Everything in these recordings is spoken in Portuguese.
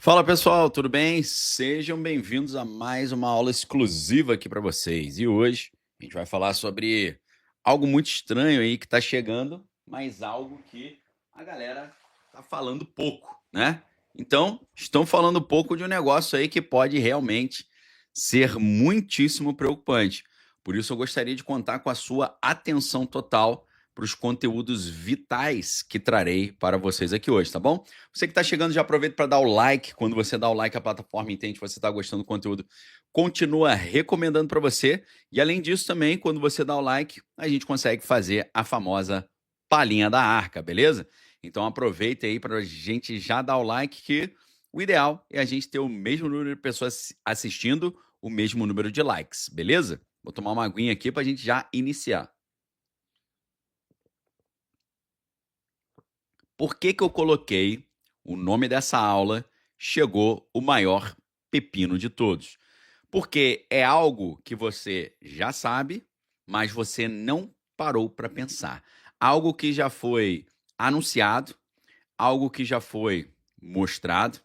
Fala pessoal, tudo bem? Sejam bem-vindos a mais uma aula exclusiva aqui para vocês. E hoje a gente vai falar sobre algo muito estranho aí que está chegando, mas algo que a galera tá falando pouco, né? Então, estão falando pouco de um negócio aí que pode realmente ser muitíssimo preocupante. Por isso, eu gostaria de contar com a sua atenção total para os conteúdos vitais que trarei para vocês aqui hoje, tá bom? Você que está chegando, já aproveita para dar o like. Quando você dá o like, a plataforma entende que você está gostando do conteúdo, continua recomendando para você. E além disso, também, quando você dá o like, a gente consegue fazer a famosa palhinha da arca, beleza? Então aproveita aí para a gente já dar o like, que o ideal é a gente ter o mesmo número de pessoas assistindo, o mesmo número de likes, beleza? Vou tomar uma aguinha aqui para a gente já iniciar. Por que eu coloquei o nome dessa aula Chegou o Maior Pepino de Todos? Porque é algo que você já sabe, mas você não parou para pensar. Algo que já foi anunciado, algo que já foi mostrado,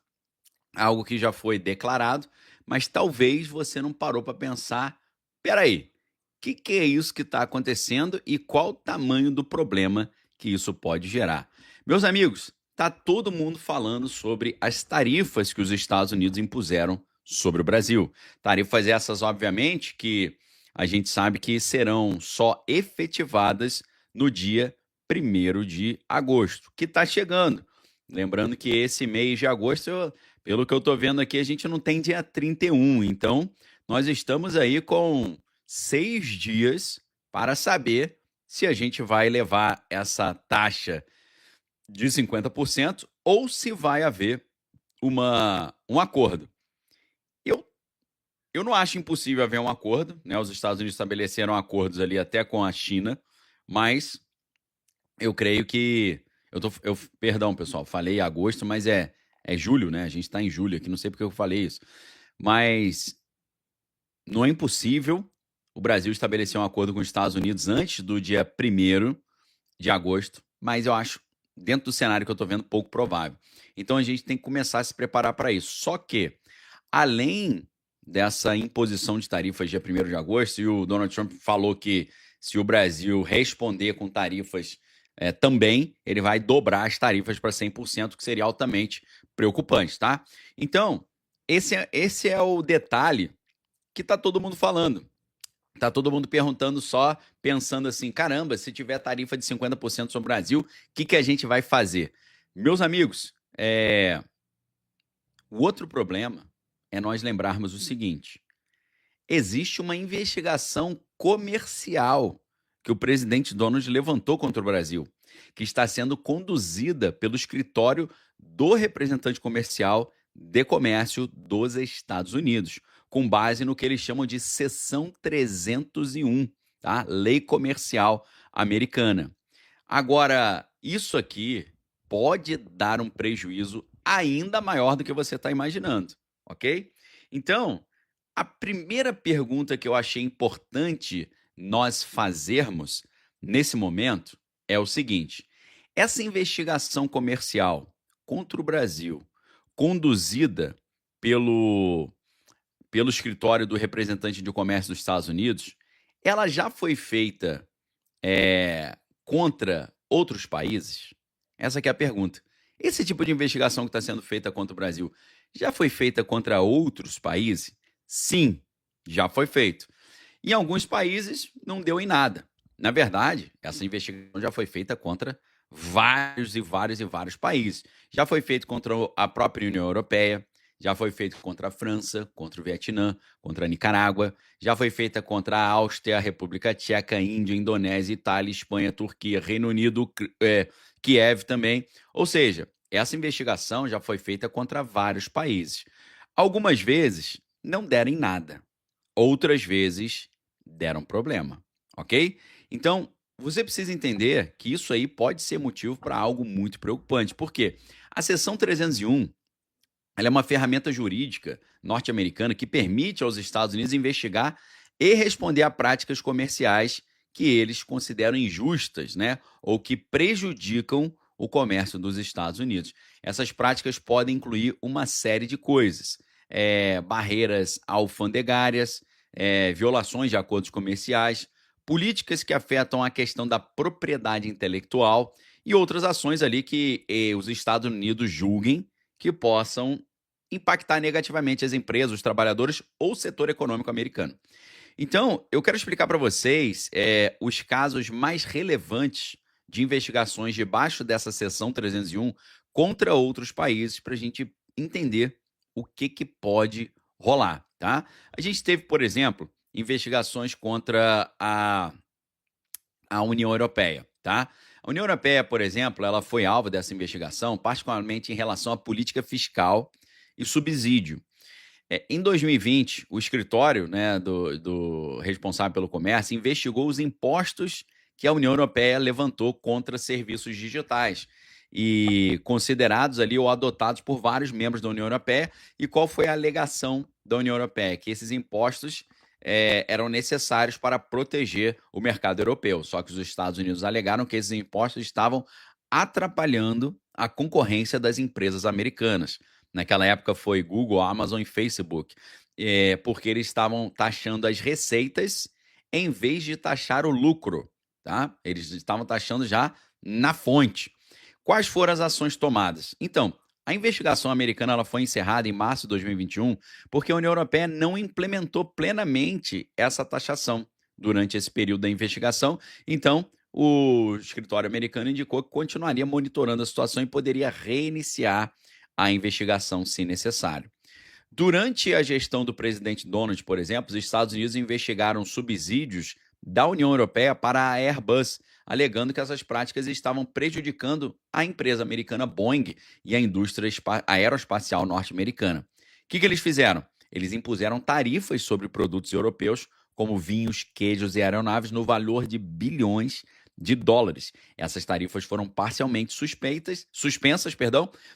algo que já foi declarado, mas talvez você não parou para pensar: peraí, o que é isso que está acontecendo e qual o tamanho do problema que isso pode gerar? Meus amigos, está todo mundo falando sobre as tarifas que os Estados Unidos impuseram sobre o Brasil. Tarifas essas, obviamente, que a gente sabe que serão só efetivadas no dia 1º de agosto, que está chegando. Lembrando que esse mês de agosto, pelo que eu estou vendo aqui, a gente não tem dia 31. Então, nós estamos aí com 6 dias para saber se a gente vai levar essa taxa de 50% ou se vai haver um acordo. Eu, eu não acho impossível haver um acordo, né? Os Estados Unidos estabeleceram acordos ali até com a China, mas eu creio que. Perdão, pessoal, falei agosto, mas é julho, né? A gente está em julho aqui, não sei porque eu falei isso. Mas não é impossível o Brasil estabelecer um acordo com os Estados Unidos antes do dia 1º de agosto, mas eu acho, dentro do cenário que eu estou vendo, pouco provável. Então a gente tem que começar a se preparar para isso. Só que, além dessa imposição de tarifas dia 1º de agosto, e o Donald Trump falou que se o Brasil responder com tarifas também, ele vai dobrar as tarifas para 100%, que seria altamente preocupante, tá? Então, esse é o detalhe que tá todo mundo falando. Tá todo mundo perguntando só, pensando assim, caramba, se tiver tarifa de 50% sobre o Brasil, o que a gente vai fazer? Meus amigos, o outro problema é nós lembrarmos o seguinte: existe uma investigação comercial que o presidente Donald levantou contra o Brasil, que está sendo conduzida pelo escritório do representante comercial de comércio dos Estados Unidos, com base no que eles chamam de Seção 301, tá? Lei Comercial Americana. Agora, isso aqui pode dar um prejuízo ainda maior do que você está imaginando, ok? Então, a primeira pergunta que eu achei importante nós fazermos nesse momento é o seguinte: essa investigação comercial contra o Brasil, conduzida pelo, pelo escritório do representante de comércio dos Estados Unidos, ela já foi feita contra outros países? Essa que é a pergunta. Esse tipo de investigação que está sendo feita contra o Brasil já foi feita contra outros países? Sim, já foi feito. Em alguns países não deu em nada. Na verdade, essa investigação já foi feita contra vários e vários e vários países. Já foi feito contra a própria União Europeia, já foi feito contra a França, contra o Vietnã, contra a Nicarágua, já foi feita contra a Áustria, a República Tcheca, Índia, Indonésia, Itália, Espanha, Turquia, Reino Unido, Kiev também. Ou seja, essa investigação já foi feita contra vários países. Algumas vezes não deram em nada, outras vezes deram problema, ok? Então, você precisa entender que isso aí pode ser motivo para algo muito preocupante. Por quê? A Seção 301 ela é uma ferramenta jurídica norte-americana que permite aos Estados Unidos investigar e responder a práticas comerciais que eles consideram injustas, né? Ou que prejudicam o comércio dos Estados Unidos. Essas práticas podem incluir uma série de coisas: barreiras alfandegárias, violações de acordos comerciais, políticas que afetam a questão da propriedade intelectual e outras ações ali que os Estados Unidos julguem que possam impactar negativamente as empresas, os trabalhadores ou o setor econômico americano. Então, eu quero explicar para vocês os casos mais relevantes de investigações debaixo dessa seção 301 contra outros países para a gente entender o que pode rolar, tá? A gente teve, por exemplo, investigações contra a União Europeia, tá? A União Europeia, por exemplo, ela foi alvo dessa investigação, particularmente em relação à política fiscal e subsídio. Em 2020, o escritório, né, do responsável pelo comércio investigou os impostos que a União Europeia levantou contra serviços digitais e considerados ali ou adotados por vários membros da União Europeia. E qual foi a alegação da União Europeia? Que esses impostos eram necessários para proteger o mercado europeu. Só que os Estados Unidos alegaram que esses impostos estavam atrapalhando a concorrência das empresas americanas. Naquela época foi Google, Amazon e Facebook, porque eles estavam taxando as receitas em vez de taxar o lucro, tá? Eles estavam taxando já na fonte. Quais foram as ações tomadas? Então, a investigação americana ela foi encerrada em março de 2021 porque a União Europeia não implementou plenamente essa taxação durante esse período da investigação. Então, o escritório americano indicou que continuaria monitorando a situação e poderia reiniciar a investigação, se necessário. Durante a gestão do presidente Donald, por exemplo, os Estados Unidos investigaram subsídios da União Europeia para a Airbus, alegando que essas práticas estavam prejudicando a empresa americana Boeing e a indústria aeroespacial norte-americana. O que eles fizeram? Eles impuseram tarifas sobre produtos europeus, como vinhos, queijos e aeronaves, no valor de bilhões de dólares. Essas tarifas foram parcialmente suspensas,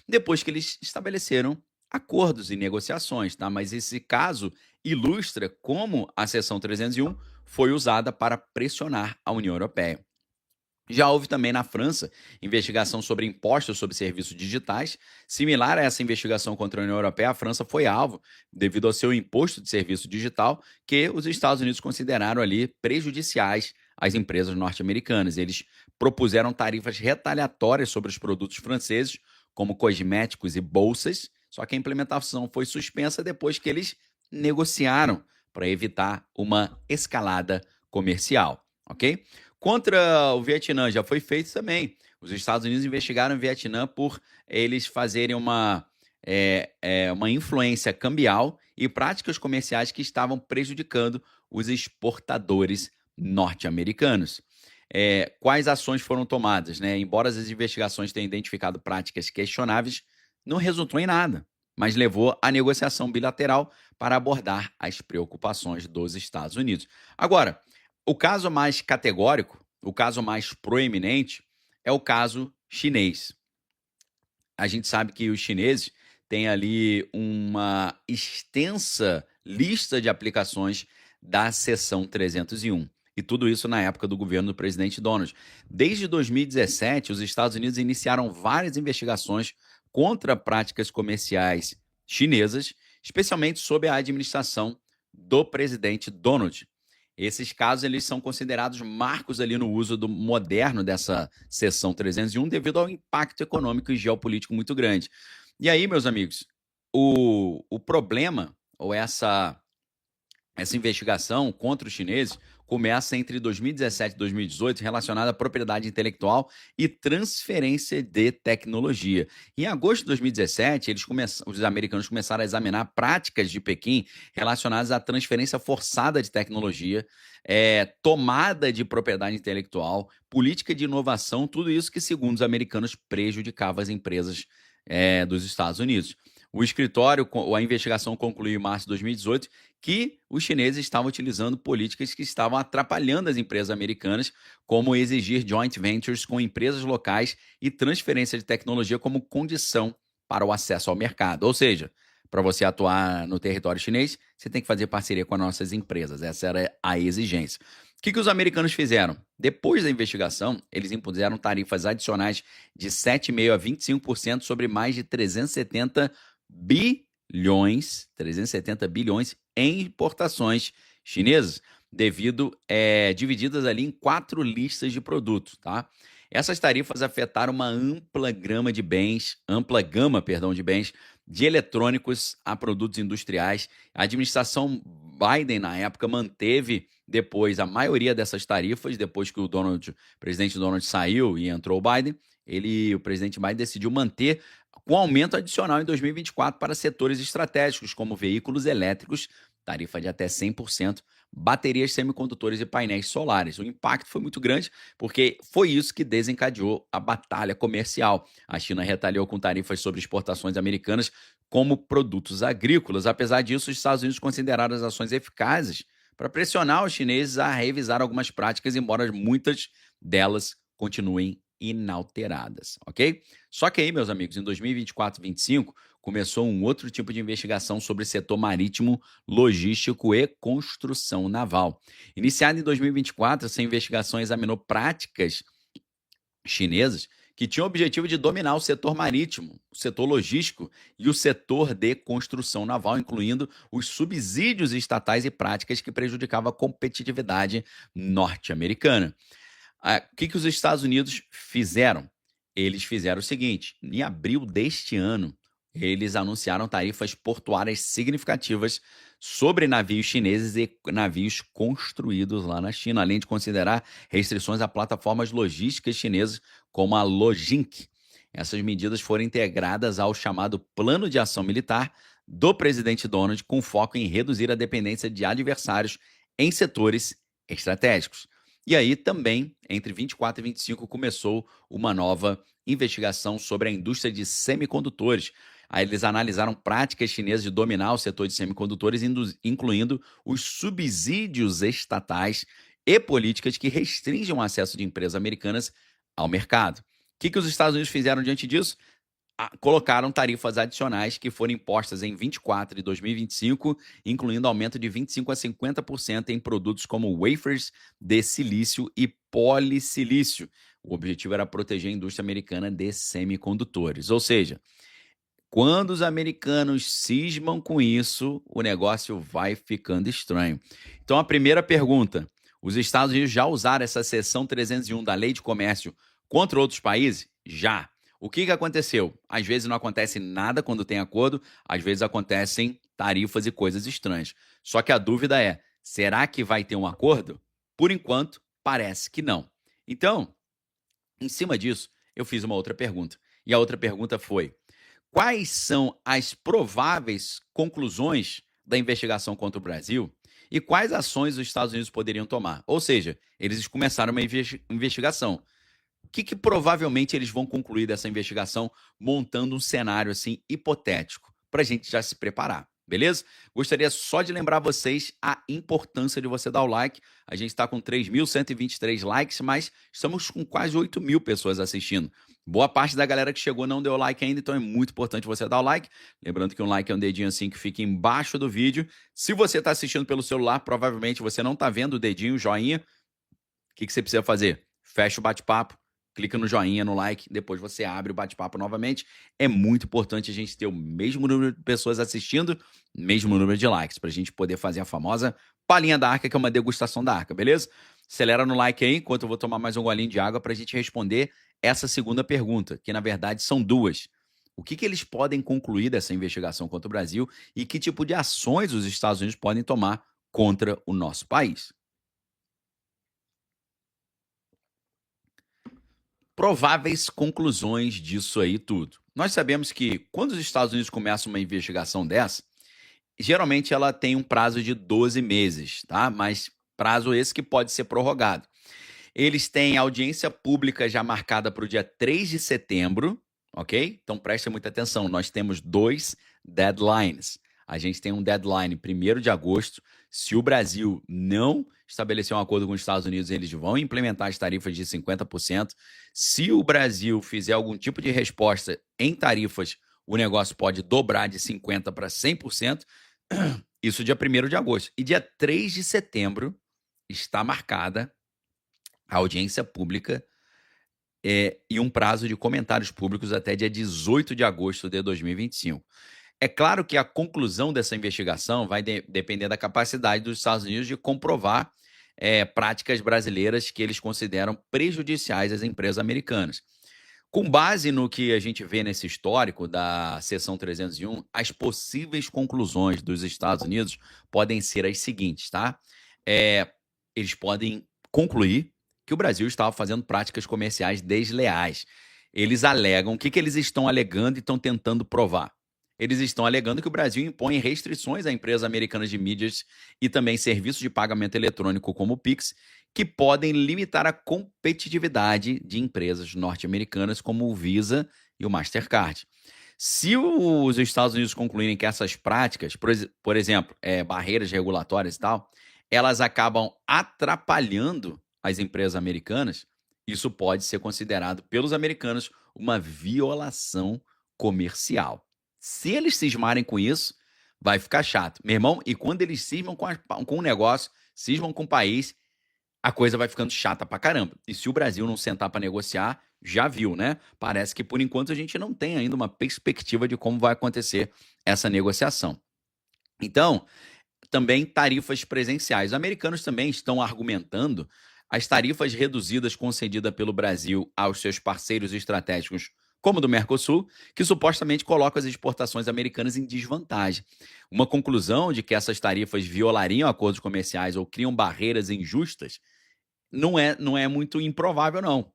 depois que eles estabeleceram acordos e negociações, tá? Mas esse caso ilustra como a seção 301 foi usada para pressionar a União Europeia. Já houve também na França investigação sobre impostos sobre serviços digitais. Similar a essa investigação contra a União Europeia, a França foi alvo devido ao seu imposto de serviço digital, que os Estados Unidos consideraram ali prejudiciais às empresas norte-americanas. Eles propuseram tarifas retaliatórias sobre os produtos franceses, como cosméticos e bolsas, só que a implementação foi suspensa depois que eles negociaram para evitar uma escalada comercial, ok? Contra o Vietnã já foi feito também. Os Estados Unidos investigaram o Vietnã por eles fazerem uma influência cambial e práticas comerciais que estavam prejudicando os exportadores norte-americanos. Quais ações foram tomadas, né? Embora as investigações tenham identificado práticas questionáveis, não resultou em nada, mas levou à negociação bilateral para abordar as preocupações dos Estados Unidos. Agora, o caso mais categórico, o caso mais proeminente, é o caso chinês. A gente sabe que os chineses têm ali uma extensa lista de aplicações da seção 301. E tudo isso na época do governo do presidente Donald. Desde 2017, os Estados Unidos iniciaram várias investigações contra práticas comerciais chinesas, especialmente sob a administração do presidente Donald. Esses casos eles são considerados marcos ali no uso moderno dessa seção 301 devido ao impacto econômico e geopolítico muito grande. E aí, meus amigos, o problema ou essa investigação contra os chineses começa entre 2017 e 2018 relacionada à propriedade intelectual e transferência de tecnologia. Em agosto de 2017, os americanos começaram a examinar práticas de Pequim relacionadas à transferência forçada de tecnologia, tomada de propriedade intelectual, política de inovação, tudo isso que, segundo os americanos, prejudicava as empresas dos Estados Unidos. O escritório, a investigação concluiu em março de 2018 que os chineses estavam utilizando políticas que estavam atrapalhando as empresas americanas, como exigir joint ventures com empresas locais e transferência de tecnologia como condição para o acesso ao mercado. Ou seja, para você atuar no território chinês, você tem que fazer parceria com as nossas empresas. Essa era a exigência. que os americanos fizeram? Depois da investigação, eles impuseram tarifas adicionais de 7,5% a 25% sobre mais de 370 bilhões em importações chinesas, divididas ali em 4 listas de produtos, tá? Essas tarifas afetaram uma ampla gama, de bens, de eletrônicos a produtos industriais. A administração Biden, na época, manteve depois a maioria dessas tarifas, depois que o presidente Donald saiu e entrou o Biden, o presidente Biden decidiu manter com aumento adicional em 2024 para setores estratégicos, como veículos elétricos, tarifa de até 100%, baterias, semicondutores e painéis solares. O impacto foi muito grande, porque foi isso que desencadeou a batalha comercial. A China retaliou com tarifas sobre exportações americanas como produtos agrícolas. Apesar disso, os Estados Unidos consideraram as ações eficazes para pressionar os chineses a revisar algumas práticas, embora muitas delas continuem inalteradas, ok? Só que aí, meus amigos, em 2024 e 2025, começou um outro tipo de investigação sobre setor marítimo, logístico e construção naval. Iniciada em 2024, essa investigação examinou práticas chinesas que tinham o objetivo de dominar o setor marítimo, o setor logístico e o setor de construção naval, incluindo os subsídios estatais e práticas que prejudicavam a competitividade norte-americana. O que os Estados Unidos fizeram? Eles fizeram o seguinte: em abril deste ano, eles anunciaram tarifas portuárias significativas sobre navios chineses e navios construídos lá na China, além de considerar restrições a plataformas logísticas chinesas como a Lojink. Essas medidas foram integradas ao chamado Plano de Ação Militar do presidente Donald, com foco em reduzir a dependência de adversários em setores estratégicos. E aí também, entre 24 e 25, começou uma nova investigação sobre a indústria de semicondutores. Aí eles analisaram práticas chinesas de dominar o setor de semicondutores, incluindo os subsídios estatais e políticas que restringem o acesso de empresas americanas ao mercado. O que os Estados Unidos fizeram diante disso? Colocaram tarifas adicionais que foram impostas em 24 e 2025, incluindo aumento de 25% a 50% em produtos como wafers de silício e polissilício. O objetivo era proteger a indústria americana de semicondutores. Ou seja, quando os americanos cismam com isso, o negócio vai ficando estranho. Então, a primeira pergunta: os Estados Unidos já usaram essa seção 301 da Lei de Comércio contra outros países? Já. O que aconteceu? Às vezes não acontece nada quando tem acordo, às vezes acontecem tarifas e coisas estranhas. Só que a dúvida é: será que vai ter um acordo? Por enquanto, parece que não. Então, em cima disso, eu fiz uma outra pergunta. E a outra pergunta foi: quais são as prováveis conclusões da investigação contra o Brasil e quais ações os Estados Unidos poderiam tomar? Ou seja, eles começaram uma investigação. O que provavelmente eles vão concluir dessa investigação, montando um cenário assim hipotético, para a gente já se preparar, beleza? Gostaria só de lembrar vocês a importância de você dar o like. A gente está com 3.123 likes, mas estamos com quase 8.000 pessoas assistindo. Boa parte da galera que chegou não deu like ainda, então é muito importante você dar o like. Lembrando que um like é um dedinho assim que fica embaixo do vídeo. Se você está assistindo pelo celular, provavelmente você não está vendo o dedinho, o joinha. O que você precisa fazer? Fecha o bate-papo, clica no joinha, no like, depois você abre o bate-papo novamente. É muito importante a gente ter o mesmo número de pessoas assistindo, mesmo número de likes, para a gente poder fazer a famosa palhinha da arca, que é uma degustação da arca, beleza? Acelera no like aí, enquanto eu vou tomar mais um golinho de água para a gente responder essa segunda pergunta, que na verdade são duas. O que eles podem concluir dessa investigação contra o Brasil e que tipo de ações os Estados Unidos podem tomar contra o nosso país? Prováveis conclusões disso aí tudo. Nós sabemos que quando os Estados Unidos começam uma investigação dessa, geralmente ela tem um prazo de 12 meses, tá? Mas prazo esse que pode ser prorrogado. Eles têm audiência pública já marcada para o dia 3 de setembro, ok? Então preste muita atenção, nós temos 2 deadlines. A gente tem um deadline 1º de agosto. Se o Brasil não estabelecer um acordo com os Estados Unidos, eles vão implementar as tarifas de 50%. Se o Brasil fizer algum tipo de resposta em tarifas, o negócio pode dobrar de 50% para 100%. Isso dia 1º de agosto. E dia 3 de setembro está marcada a audiência pública e um prazo de comentários públicos até dia 18 de agosto de 2025. É claro que a conclusão dessa investigação vai depender da capacidade dos Estados Unidos de comprovar práticas brasileiras que eles consideram prejudiciais às empresas americanas. Com base no que a gente vê nesse histórico da seção 301, as possíveis conclusões dos Estados Unidos podem ser as seguintes, tá? Eles podem concluir que o Brasil estava fazendo práticas comerciais desleais. Eles alegam, o que eles estão alegando e estão tentando provar? Eles estão alegando que o Brasil impõe restrições a empresas americanas de mídias e também serviços de pagamento eletrônico como o Pix, que podem limitar a competitividade de empresas norte-americanas como o Visa e o Mastercard. Se os Estados Unidos concluírem que essas práticas, por exemplo, barreiras regulatórias e tal, elas acabam atrapalhando as empresas americanas, isso pode ser considerado pelos americanos uma violação comercial. Se eles cismarem com isso, vai ficar chato. Meu irmão, e quando eles cismam com um negócio, cismam com o país, a coisa vai ficando chata pra caramba. E se o Brasil não sentar para negociar, já viu, né? Parece que por enquanto a gente não tem ainda uma perspectiva de como vai acontecer essa negociação. Então, também tarifas presenciais. Os americanos também estão argumentando as tarifas reduzidas concedidas pelo Brasil aos seus parceiros estratégicos, como do Mercosul, que supostamente colocam as exportações americanas em desvantagem. Uma conclusão de que essas tarifas violariam acordos comerciais ou criam barreiras injustas não é muito improvável, não.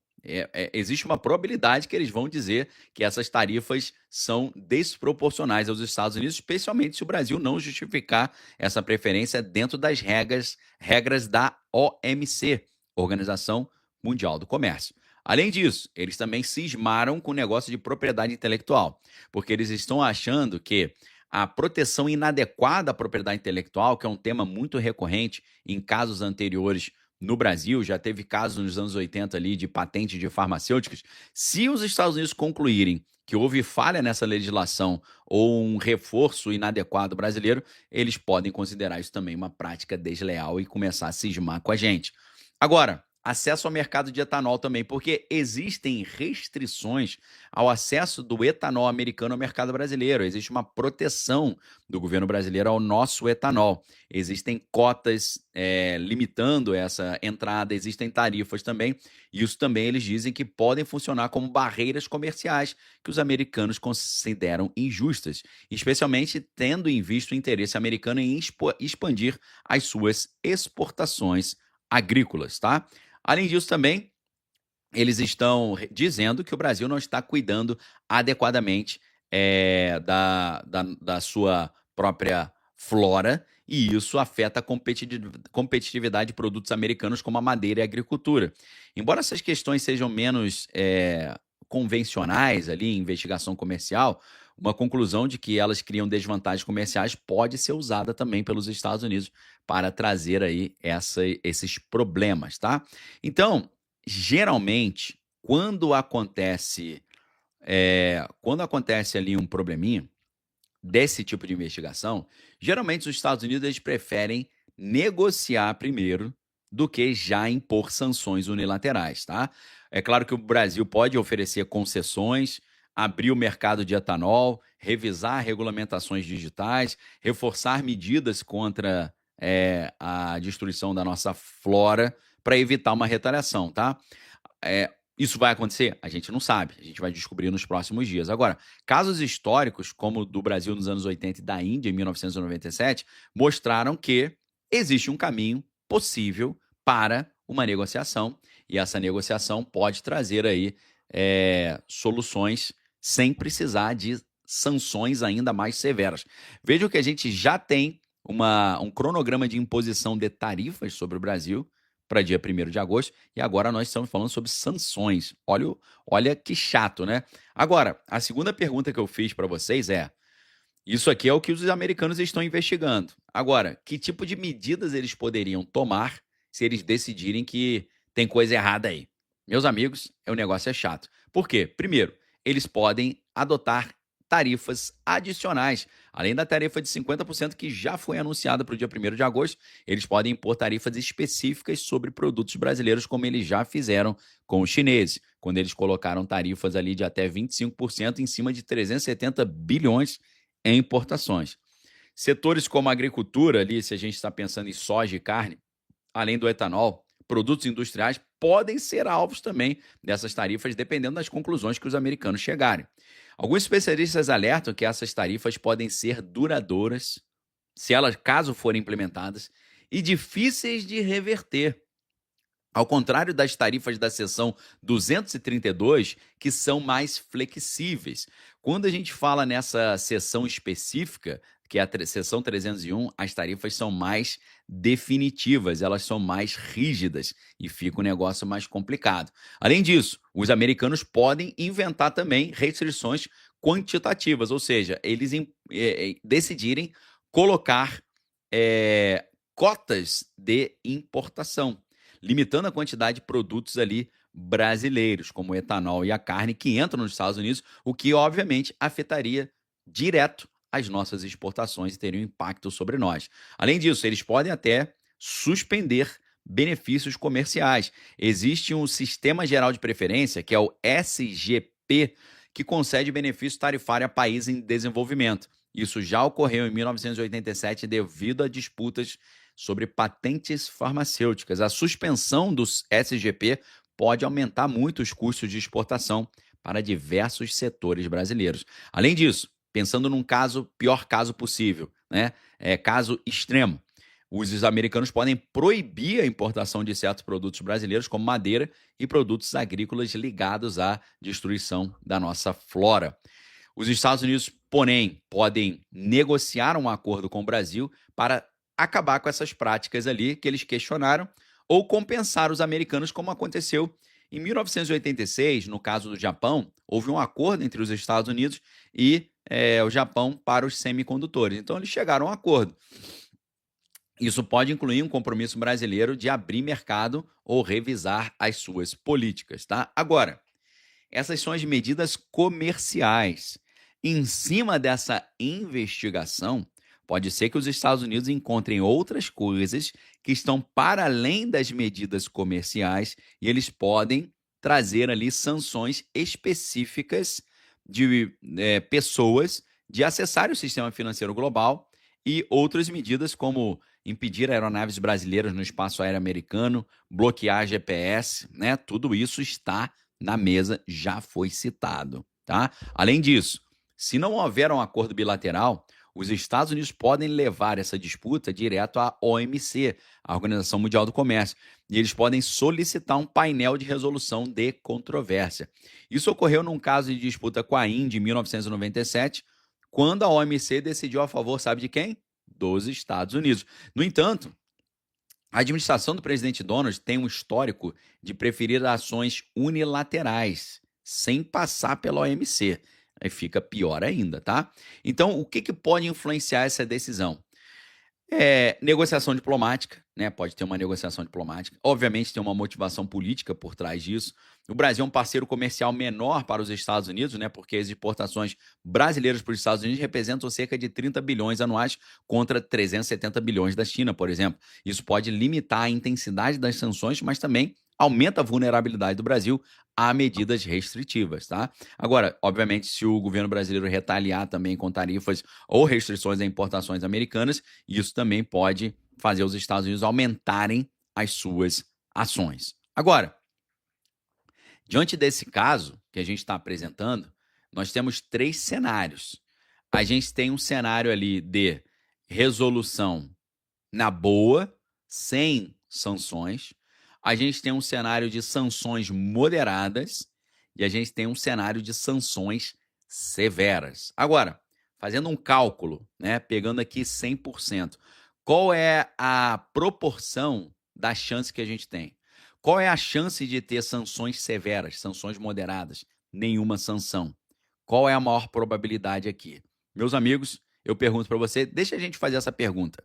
Existe uma probabilidade que eles vão dizer que essas tarifas são desproporcionais aos Estados Unidos, especialmente se o Brasil não justificar essa preferência dentro das regras da OMC, Organização Mundial do Comércio. Além disso, eles também cismaram com o negócio de propriedade intelectual, porque eles estão achando que a proteção inadequada à propriedade intelectual, que é um tema muito recorrente em casos anteriores no Brasil, já teve casos nos anos 80 ali de patente de farmacêuticas. Se os Estados Unidos concluírem que houve falha nessa legislação ou um reforço inadequado brasileiro, eles podem considerar isso também uma prática desleal e começar a cismar com a gente. Agora, acesso ao mercado de etanol também, porque existem restrições ao acesso do etanol americano ao mercado brasileiro. Existe uma proteção do governo brasileiro ao nosso etanol. Existem cotas limitando essa entrada, existem tarifas também. Isso também eles dizem que podem funcionar como barreiras comerciais que os americanos consideram injustas, especialmente tendo em vista o interesse americano em expandir as suas exportações agrícolas, tá? Além disso, também, eles estão dizendo que o Brasil não está cuidando adequadamente da sua própria flora, e isso afeta a competitividade de produtos americanos como a madeira e a agricultura. Embora essas questões sejam menos convencionais ali em investigação comercial, uma conclusão de que elas criam desvantagens comerciais pode ser usada também pelos Estados Unidos para trazer aí esses problemas, tá? Então, geralmente, quando acontece ali um probleminha desse tipo de investigação, geralmente os Estados Unidos eles preferem negociar primeiro do que já impor sanções unilaterais, tá? É claro que o Brasil pode oferecer concessões, abrir o mercado de etanol, revisar regulamentações digitais, reforçar medidas contra a destruição da nossa flora para evitar uma retaliação, tá? Isso vai acontecer? A gente não sabe, a gente vai descobrir nos próximos dias. Agora, casos históricos, como o do Brasil nos anos 80 e da Índia em 1997, mostraram que existe um caminho possível para uma negociação, e essa negociação pode trazer aí soluções sem precisar de sanções ainda mais severas. Vejam que a gente já tem um cronograma de imposição de tarifas sobre o Brasil para dia 1º de agosto, e agora nós estamos falando sobre sanções. Olha que chato, né? Agora, a segunda pergunta que eu fiz para vocês isso aqui é o que os americanos estão investigando. Agora, que tipo de medidas eles poderiam tomar se eles decidirem que tem coisa errada aí? Meus amigos, o negócio é chato. Por quê? Primeiro, eles podem adotar tarifas adicionais. Além da tarifa de 50% que já foi anunciada para o dia 1º de agosto, eles podem impor tarifas específicas sobre produtos brasileiros, como eles já fizeram com os chineses, quando eles colocaram tarifas ali de até 25% em cima de 370 bilhões em importações. Setores como a agricultura, ali, se a gente está pensando em soja e carne, além do etanol, produtos industriais podem ser alvos também dessas tarifas, dependendo das conclusões que os americanos chegarem. Alguns especialistas alertam que essas tarifas podem ser duradouras, se elas, caso forem implementadas, e difíceis de reverter. Ao contrário das tarifas da seção 232, que são mais flexíveis. Quando a gente fala nessa seção específica, que é a seção 301, as tarifas são mais definitivas, elas são mais rígidas e fica o negócio mais complicado. Além disso, os americanos podem inventar também restrições quantitativas, ou seja, eles decidirem colocar cotas de importação, limitando a quantidade de produtos ali brasileiros, como o etanol e a carne, que entram nos Estados Unidos, o que obviamente afetaria direto as nossas exportações e teria um impacto sobre nós. Além disso, eles podem até suspender benefícios comerciais. Existe um Sistema Geral de Preferência, que é o SGP, que concede benefício tarifário a países em desenvolvimento. Isso já ocorreu em 1987 devido a disputas sobre patentes farmacêuticas. A suspensão dos SGP pode aumentar muito os custos de exportação para diversos setores brasileiros. Além disso, pensando num pior caso possível, né? Caso extremo, os americanos podem proibir a importação de certos produtos brasileiros, como madeira e produtos agrícolas ligados à destruição da nossa flora. Os Estados Unidos, porém, podem negociar um acordo com o Brasil para acabar com essas práticas ali que eles questionaram ou compensar os americanos, como aconteceu em 1986, no caso do Japão. Houve um acordo entre os Estados Unidos e o Japão para os semicondutores. Então, eles chegaram a um acordo. Isso pode incluir um compromisso brasileiro de abrir mercado ou revisar as suas políticas, tá? Agora, essas são as medidas comerciais. Em cima dessa investigação, pode ser que os Estados Unidos encontrem outras coisas que estão para além das medidas comerciais e eles podem trazer ali sanções específicas de pessoas de acessar o sistema financeiro global e outras medidas como impedir aeronaves brasileiras no espaço aéreo americano, bloquear GPS, né? Tudo isso está na mesa, já foi citado, tá? Além disso, se não houver um acordo bilateral, os Estados Unidos podem levar essa disputa direto à OMC, a Organização Mundial do Comércio, e eles podem solicitar um painel de resolução de controvérsia. Isso ocorreu num caso de disputa com a Índia em 1997, quando a OMC decidiu a favor, sabe de quem? Dos Estados Unidos. No entanto, a administração do presidente Donald tem um histórico de preferir ações unilaterais, sem passar pela OMC. Aí fica pior ainda, tá? Então, o que pode influenciar essa decisão? Negociação diplomática, né? Pode ter uma negociação diplomática. Obviamente, tem uma motivação política por trás disso. O Brasil é um parceiro comercial menor para os Estados Unidos, né? Porque as exportações brasileiras para os Estados Unidos representam cerca de 30 bilhões anuais contra 370 bilhões da China, por exemplo. Isso pode limitar a intensidade das sanções, mas também aumenta a vulnerabilidade do Brasil a medidas restritivas, tá? Agora, obviamente, se o governo brasileiro retaliar também com tarifas ou restrições a importações americanas, isso também pode fazer os Estados Unidos aumentarem as suas ações. Agora, diante desse caso que a gente está apresentando, nós temos 3 cenários. A gente tem um cenário ali de resolução na boa, sem sanções. A gente tem um cenário de sanções moderadas e a gente tem um cenário de sanções severas. Agora, fazendo um cálculo, né, pegando aqui 100%, qual é a proporção da chance que a gente tem? Qual é a chance de ter sanções severas, sanções moderadas? Nenhuma sanção. Qual é a maior probabilidade aqui? Meus amigos, eu pergunto para você, deixa a gente fazer essa pergunta.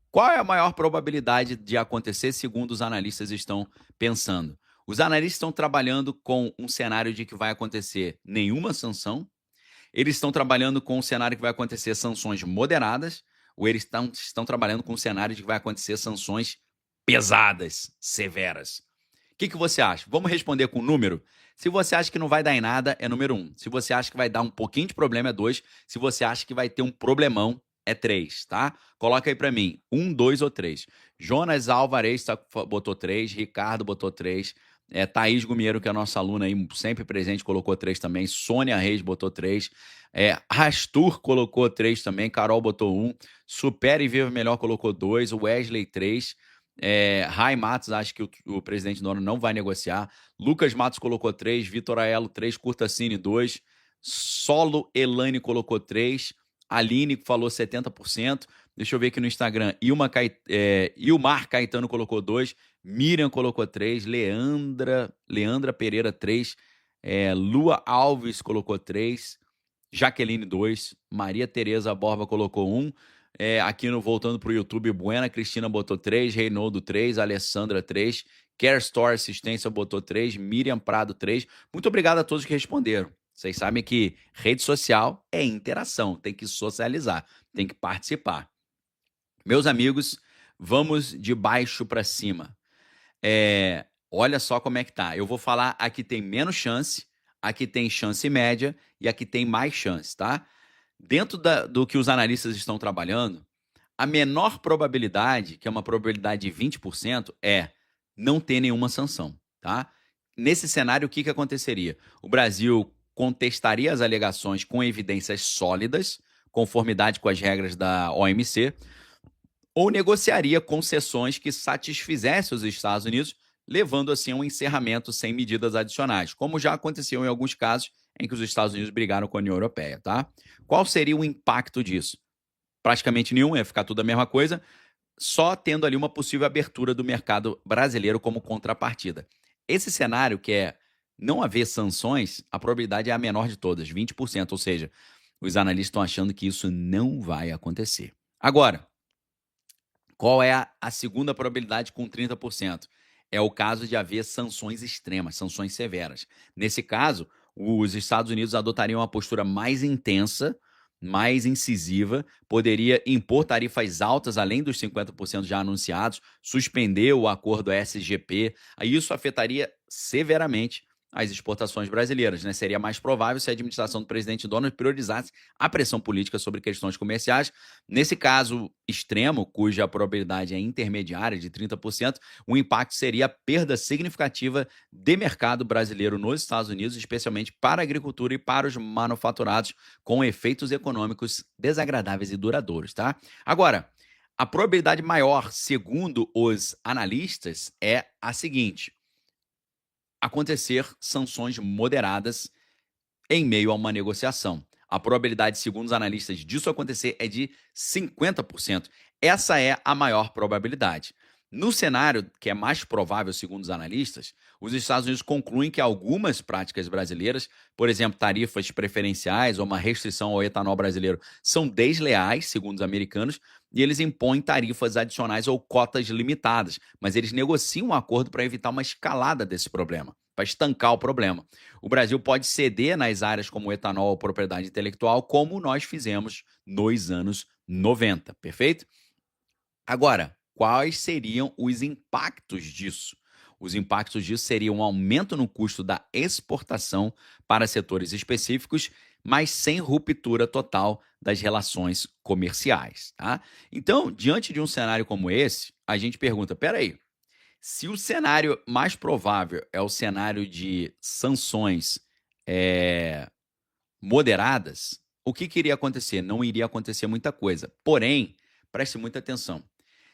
Qual é a maior probabilidade de acontecer, segundo os analistas estão pensando? Os analistas estão trabalhando com um cenário de que vai acontecer nenhuma sanção Eles estão trabalhando com um cenário que vai acontecer sanções moderadas, ou eles estão trabalhando com um cenário de que vai acontecer sanções pesadas, severas? O que você acha? Vamos responder com número? Se você acha que não vai dar em nada, é número 1. Se você acha que vai dar um pouquinho de problema, é 2. Se você acha que vai ter um problemão, é 3, tá? Coloca aí pra mim, 1, 2 ou 3. Jonas Alvarez botou 3, Ricardo botou 3, Thaís Gumieiro, que é a nossa aluna aí, sempre presente, colocou 3 também, Sônia Reis botou 3, Rastur colocou 3 também, Carol botou 1, Supera e Viva Melhor colocou 2, Wesley 3, Rai Matos, acho que o presidente do ONU não vai negociar, Lucas Matos colocou 3, Vitor Aelo 3, Curtacini 2, Solo Elane colocou 3, Aline falou 70%, deixa eu ver aqui no Instagram, Ilmar Caetano colocou 2, Miriam colocou 3, Leandra Pereira 3, Lua Alves colocou 3, Jaqueline 2, Maria Tereza Borba colocou 1, aqui voltando para o YouTube, Buena Cristina botou 3, Reinaldo 3, Alessandra 3, Care Store Assistência botou 3, Miriam Prado 3. Muito obrigado a todos que responderam. Vocês sabem que rede social é interação, tem que socializar, tem que participar. Meus amigos, vamos de baixo para cima. Olha só como é que tá. Eu vou falar aqui tem menos chance, aqui tem chance média e aqui tem mais chance, tá? Dentro do que os analistas estão trabalhando, a menor probabilidade, que é uma probabilidade de 20%, é não ter nenhuma sanção, tá? Nesse cenário, o que aconteceria? O Brasil contestaria as alegações com evidências sólidas, conformidade com as regras da OMC, ou negociaria concessões que satisfizessem os Estados Unidos, levando assim a um encerramento sem medidas adicionais, como já aconteceu em alguns casos em que os Estados Unidos brigaram com a União Europeia, tá? Qual seria o impacto disso? Praticamente nenhum, ia ficar tudo a mesma coisa, só tendo ali uma possível abertura do mercado brasileiro como contrapartida. Esse cenário, que é não haver sanções, a probabilidade é a menor de todas, 20%, ou seja, os analistas estão achando que isso não vai acontecer. Agora, qual é a segunda probabilidade com 30%? É o caso de haver sanções extremas, sanções severas. Nesse caso, os Estados Unidos adotariam uma postura mais intensa, mais incisiva, poderia impor tarifas altas além dos 50% já anunciados, suspender o acordo SGP. Aí isso afetaria severamente as exportações brasileiras, né? Seria mais provável se a administração do presidente Donald priorizasse a pressão política sobre questões comerciais. Nesse caso extremo, cuja probabilidade é intermediária de 30%, o impacto seria a perda significativa de mercado brasileiro nos Estados Unidos, especialmente para a agricultura e para os manufaturados, com efeitos econômicos desagradáveis e duradouros, tá? Agora, a probabilidade maior, segundo os analistas, é a seguinte: acontecer sanções moderadas em meio a uma negociação. A probabilidade, segundo os analistas, disso acontecer é de 50%. Essa é a maior probabilidade. No cenário que é mais provável, segundo os analistas, os Estados Unidos concluem que algumas práticas brasileiras, por exemplo, tarifas preferenciais ou uma restrição ao etanol brasileiro, são desleais, segundo os americanos, e eles impõem tarifas adicionais ou cotas limitadas, mas eles negociam um acordo para evitar uma escalada desse problema, para estancar o problema. O Brasil pode ceder nas áreas como etanol ou propriedade intelectual, como nós fizemos nos anos 90, perfeito? Agora, quais seriam os impactos disso? Os impactos disso seriam um aumento no custo da exportação para setores específicos, mas sem ruptura total das relações comerciais, tá? Então, diante de um cenário como esse, a gente pergunta, peraí, se o cenário mais provável é o cenário de sanções moderadas, o que iria acontecer? Não iria acontecer muita coisa. Porém, preste muita atenção.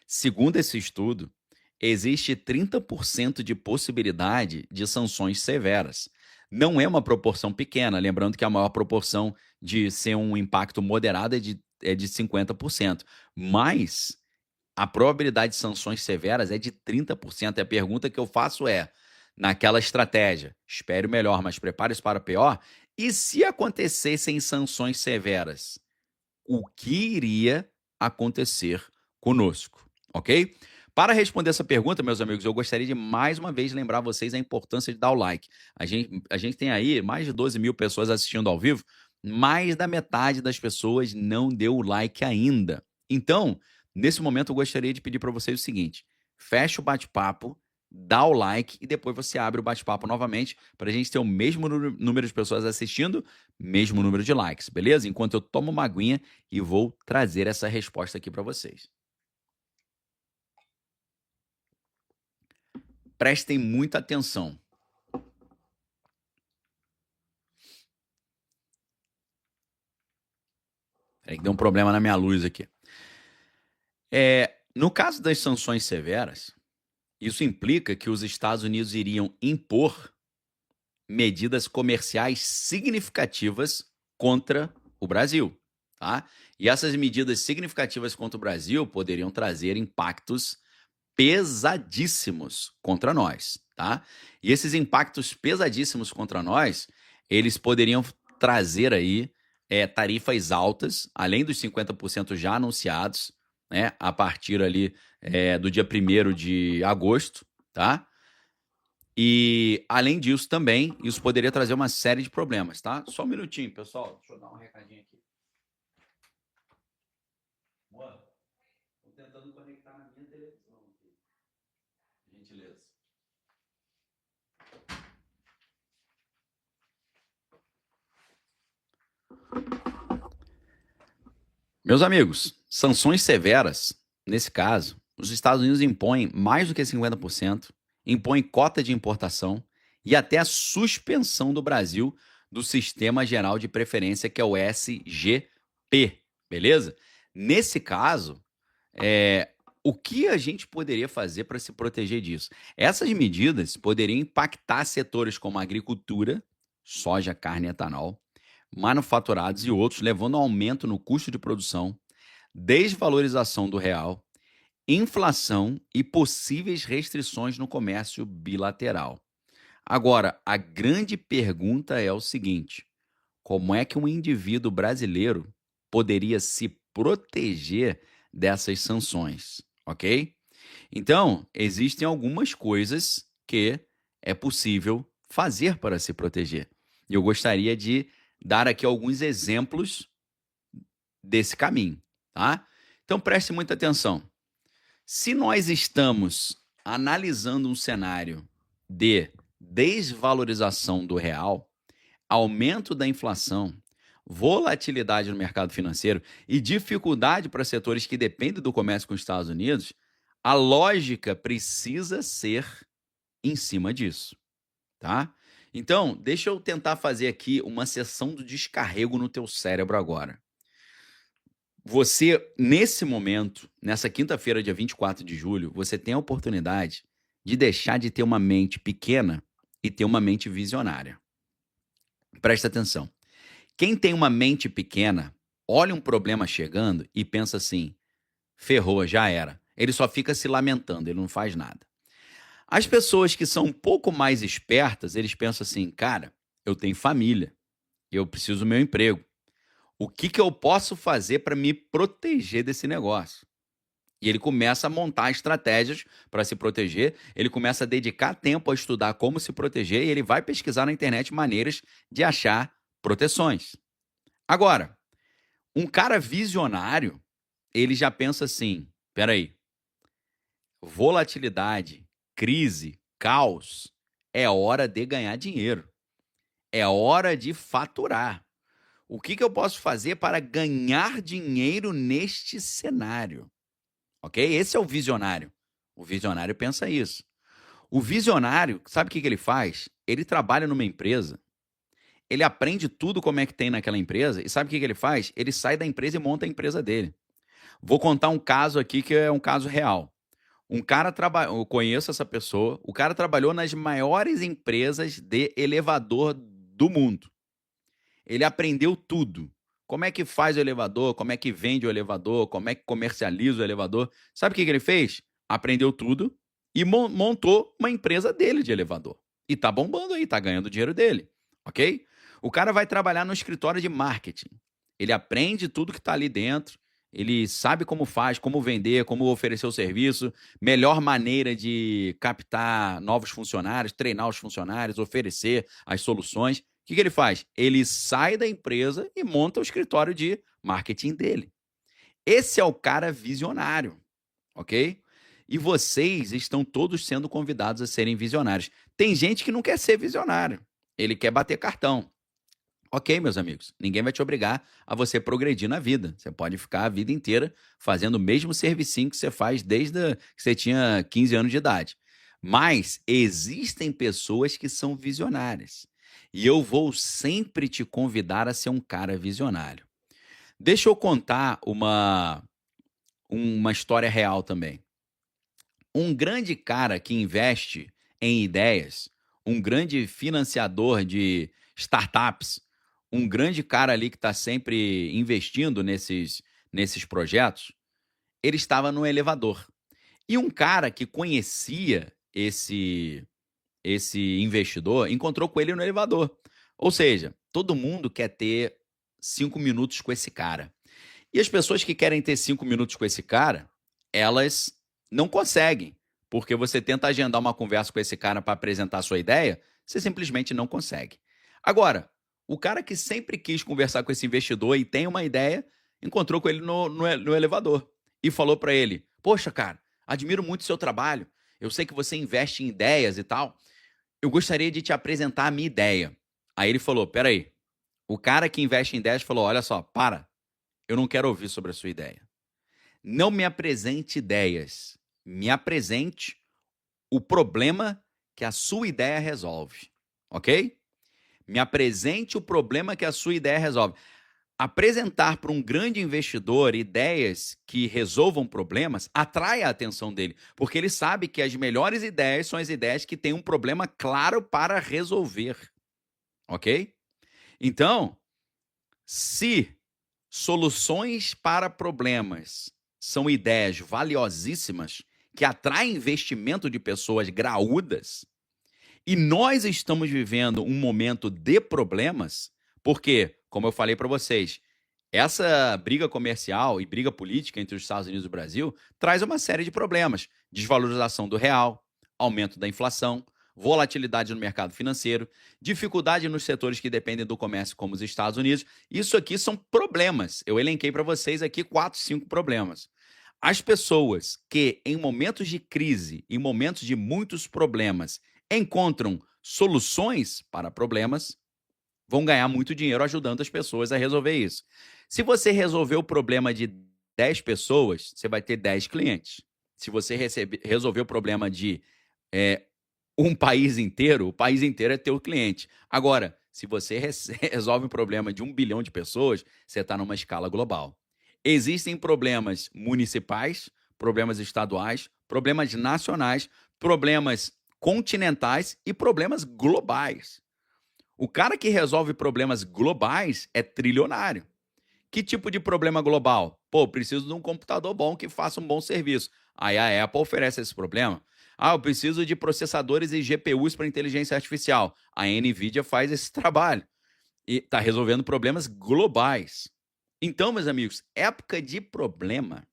Segundo esse estudo, existe 30% de possibilidade de sanções severas. Não é uma proporção pequena, lembrando que a maior proporção de ser um impacto moderado é de 50%. Mas a probabilidade de sanções severas é de 30%. E a pergunta que eu faço é, naquela estratégia, espere o melhor, mas prepare-se para o pior, e se acontecessem sanções severas, o que iria acontecer conosco, ok? Para responder essa pergunta, meus amigos, eu gostaria de mais uma vez lembrar vocês a importância de dar o like. A gente tem aí mais de 12 mil pessoas assistindo ao vivo, mais da metade das pessoas não deu o like ainda. Então, nesse momento, eu gostaria de pedir para vocês o seguinte: fecha o bate-papo, dá o like e depois você abre o bate-papo novamente para a gente ter o mesmo número de pessoas assistindo, mesmo número de likes, beleza? Enquanto eu tomo uma aguinha e vou trazer essa resposta aqui para vocês. Prestem muita atenção. Peraí que deu um problema na minha luz aqui. No caso das sanções severas, isso implica que os Estados Unidos iriam impor medidas comerciais significativas contra o Brasil, tá? E essas medidas significativas contra o Brasil poderiam trazer impactos pesadíssimos contra nós, tá? E esses impactos pesadíssimos contra nós, eles poderiam trazer aí tarifas altas, além dos 50% já anunciados, né, a partir ali do dia 1º de agosto, tá? E, além disso, também, isso poderia trazer uma série de problemas, tá? Só um minutinho, pessoal. Deixa eu dar um recadinho aqui. Mano, tô tentando conectar na minha televisão aqui. Gentileza. Meus amigos, sanções severas, nesse caso, os Estados Unidos impõem mais do que 50%, impõem cota de importação e até a suspensão do Brasil do Sistema Geral de Preferência, que é o SGP, beleza? Nesse caso, o que a gente poderia fazer para se proteger disso? Essas medidas poderiam impactar setores como a agricultura, soja, carne e etanol, manufaturados e outros, levando a aumento no custo de produção, desvalorização do real, inflação e possíveis restrições no comércio bilateral. Agora, a grande pergunta é o seguinte: como é que um indivíduo brasileiro poderia se proteger dessas sanções, ok? Então, existem algumas coisas que é possível fazer para se proteger. E eu gostaria de dar aqui alguns exemplos desse caminho, tá? Então preste muita atenção. Se nós estamos analisando um cenário de desvalorização do real, aumento da inflação, volatilidade no mercado financeiro e dificuldade para setores que dependem do comércio com os Estados Unidos, a lógica precisa ser em cima disso, tá? Então, deixa eu tentar fazer aqui uma sessão do descarrego no teu cérebro agora. Você, nesse momento, nessa quinta-feira, dia 24 de julho, você tem a oportunidade de deixar de ter uma mente pequena e ter uma mente visionária. Presta atenção. Quem tem uma mente pequena, olha um problema chegando e pensa assim: ferrou, já era. Ele só fica se lamentando, ele não faz nada. As pessoas que são um pouco mais espertas, eles pensam assim: cara, eu tenho família, eu preciso do meu emprego. O que eu posso fazer para me proteger desse negócio? E ele começa a montar estratégias para se proteger, ele começa a dedicar tempo a estudar como se proteger e ele vai pesquisar na internet maneiras de achar proteções. Agora, um cara visionário, ele já pensa assim: peraí, volatilidade, crise, caos, é hora de ganhar dinheiro. É hora de faturar. O que eu posso fazer para ganhar dinheiro neste cenário? Ok? Esse é o visionário. O visionário pensa isso. O visionário, sabe o que ele faz? Ele trabalha numa empresa, ele aprende tudo como é que tem naquela empresa e sabe o que ele faz? Ele sai da empresa e monta a empresa dele. Vou contar um caso aqui que é um caso real. Um cara eu conheço essa pessoa, o cara trabalhou nas maiores empresas de elevador do mundo. Ele aprendeu tudo. Como é que faz o elevador, como é que vende o elevador, como é que comercializa o elevador. Sabe o que ele fez? Aprendeu tudo e montou uma empresa dele de elevador. E tá bombando aí, tá ganhando o dinheiro dele, ok? O cara vai trabalhar no escritório de marketing. Ele aprende tudo que tá ali dentro, ele sabe como faz, como vender, como oferecer o serviço, melhor maneira de captar novos funcionários, treinar os funcionários, oferecer as soluções. que ele faz? Ele sai da empresa e monta o escritório de marketing dele. Esse é o cara visionário, ok? E vocês estão todos sendo convidados a serem visionários. Tem gente que não quer ser visionário, ele quer bater cartão. Ok, meus amigos, ninguém vai te obrigar a você progredir na vida. Você pode ficar a vida inteira fazendo o mesmo servicinho que você faz desde que você tinha 15 anos de idade. Mas existem pessoas que são visionárias. E eu vou sempre te convidar a ser um cara visionário. Deixa eu contar uma história real também. Um grande cara que investe em ideias, um grande financiador de startups, um grande cara ali que está sempre investindo nesses projetos, ele estava no elevador. E um cara que conhecia esse investidor encontrou com ele no elevador. Ou seja, todo mundo quer ter 5 minutos com esse cara. E as pessoas que querem ter 5 minutos com esse cara, elas não conseguem. Porque você tenta agendar uma conversa com esse cara para apresentar a sua ideia, você simplesmente não consegue. Agora, o cara que sempre quis conversar com esse investidor e tem uma ideia, encontrou com ele no elevador e falou para ele: Poxa, cara, admiro muito o seu trabalho. Eu sei que você investe em ideias e tal. Eu gostaria de te apresentar a minha ideia. Aí ele falou: Peraí. O cara que investe em ideias falou: Olha só, para. Eu não quero ouvir sobre a sua ideia. Não me apresente ideias. Me apresente o problema que a sua ideia resolve. Ok? Me apresente o problema que a sua ideia resolve. Apresentar para um grande investidor ideias que resolvam problemas atrai a atenção dele, porque ele sabe que as melhores ideias são as ideias que têm um problema claro para resolver. Ok? Então, se soluções para problemas são ideias valiosíssimas que atraem investimento de pessoas graúdas, e nós estamos vivendo um momento de problemas, porque, como eu falei para vocês, essa briga comercial e briga política entre os Estados Unidos e o Brasil traz uma série de problemas: desvalorização do real, aumento da inflação, volatilidade no mercado financeiro, dificuldade nos setores que dependem do comércio, como os Estados Unidos. Isso aqui são problemas. Eu elenquei para vocês aqui 4, 5 problemas. As pessoas que, em momentos de crise, em momentos de muitos problemas, encontram soluções para problemas, vão ganhar muito dinheiro ajudando as pessoas a resolver isso. Se você resolver o problema de 10 pessoas, você vai ter 10 clientes. Se você resolver o problema de um país inteiro, o país inteiro é teu cliente. Agora, se você resolve o problema de 1 bilhão de pessoas, você está numa escala global. Existem problemas municipais, problemas estaduais, problemas nacionais, problemas continentais e problemas globais. O cara que resolve problemas globais é trilionário. Que tipo de problema global? Pô, preciso de um computador bom que faça um bom serviço. Aí a Apple oferece esse problema. Eu preciso de processadores e GPUs para inteligência artificial. A NVIDIA faz esse trabalho. E está resolvendo problemas globais. Então, meus amigos, época de problema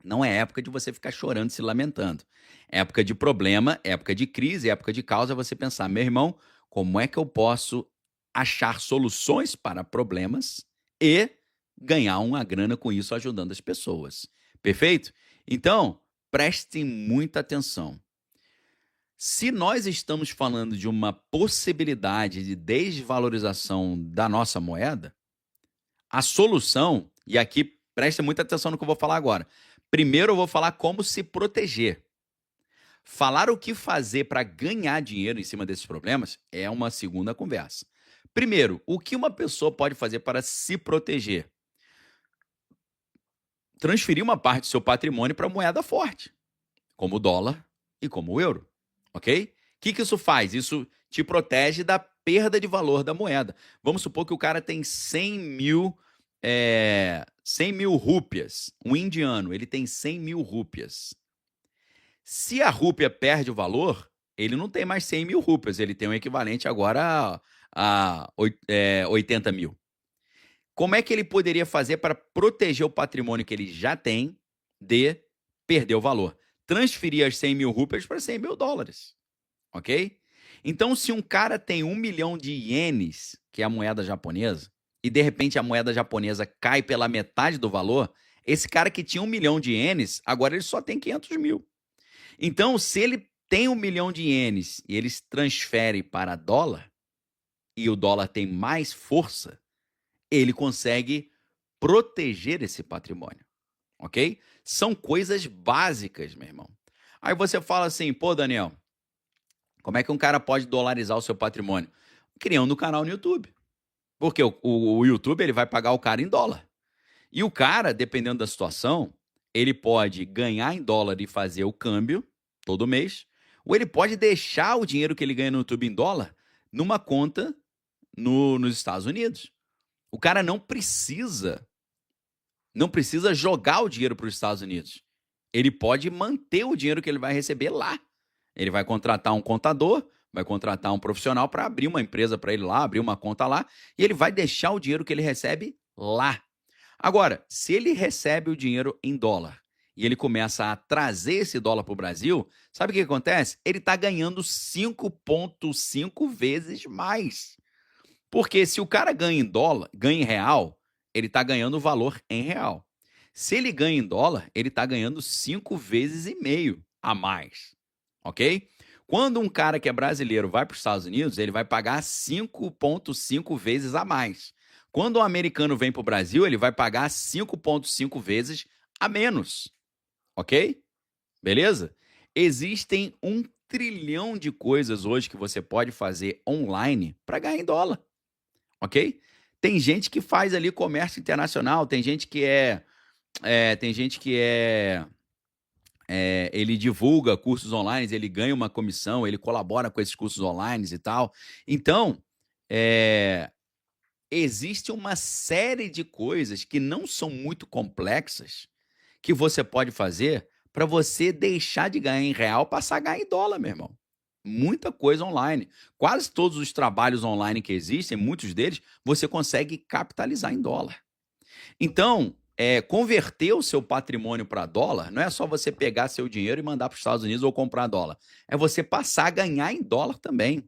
não é época de você ficar chorando e se lamentando. Época de problema, época de crise, época de causa, é você pensar: meu irmão, como é que eu posso achar soluções para problemas e ganhar uma grana com isso ajudando as pessoas? Perfeito? Então, prestem muita atenção. Se nós estamos falando de uma possibilidade de desvalorização da nossa moeda, a solução, e aqui preste muita atenção no que eu vou falar agora. Primeiro eu vou falar como se proteger. Falar o que fazer para ganhar dinheiro em cima desses problemas é uma segunda conversa. Primeiro, o que uma pessoa pode fazer para se proteger? Transferir uma parte do seu patrimônio para moeda forte, como o dólar e como o euro, ok? O que isso faz? Isso te protege da perda de valor da moeda. Vamos supor que o cara tem 100 mil rúpias. Um indiano, ele tem 100 mil rúpias. Se a rúpia perde o valor, ele não tem mais 100 mil rúpias, ele tem um equivalente agora a 80 mil. Como é que ele poderia fazer para proteger o patrimônio que ele já tem de perder o valor? Transferir as 100 mil rúpias para 100 mil dólares, ok? Então, se um cara tem 1 milhão de ienes, que é a moeda japonesa, e de repente a moeda japonesa cai pela metade do valor, esse cara que tinha 1 milhão de ienes, agora ele só tem 500 mil. Então, se ele tem 1 milhão de ienes e eles transferem para dólar, e o dólar tem mais força, ele consegue proteger esse patrimônio, ok? São coisas básicas, meu irmão. Aí você fala assim, pô, Daniel, como é que um cara pode dolarizar o seu patrimônio? Criando um canal no YouTube. Porque o YouTube ele vai pagar o cara em dólar. E o cara, dependendo da situação, ele pode ganhar em dólar e fazer o câmbio todo mês, ou ele pode deixar o dinheiro que ele ganha no YouTube em dólar numa conta nos Estados Unidos. O cara não precisa jogar o dinheiro para os Estados Unidos. Ele pode manter o dinheiro que ele vai receber lá. Ele vai contratar um contador, vai contratar um profissional para abrir uma empresa para ele lá, abrir uma conta lá, e ele vai deixar o dinheiro que ele recebe lá. Agora, se ele recebe o dinheiro em dólar e ele começa a trazer esse dólar para o Brasil, sabe o que acontece? Ele está ganhando 5,5 vezes mais. Porque se o cara ganha em dólar, ganha em real, ele está ganhando o valor em real. Se ele ganha em dólar, ele está ganhando 5,5 vezes a mais, ok? Quando um cara que é brasileiro vai para os Estados Unidos, ele vai pagar 5,5 vezes a mais. Quando um americano vem para o Brasil, ele vai pagar 5,5 vezes a menos, ok? Beleza? Existem 1 trilhão de coisas hoje que você pode fazer online para ganhar em dólar, ok? Tem gente que faz ali comércio internacional, tem gente que ele divulga cursos online, ele ganha uma comissão, ele colabora com esses cursos online e tal. Então, existe uma série de coisas que não são muito complexas que você pode fazer para você deixar de ganhar em real, passar a ganhar em dólar, meu irmão. Muita coisa online. Quase todos os trabalhos online que existem, muitos deles, você consegue capitalizar em dólar. Então, converter o seu patrimônio para dólar não é só você pegar seu dinheiro e mandar para os Estados Unidos ou comprar dólar. É você passar a ganhar em dólar também.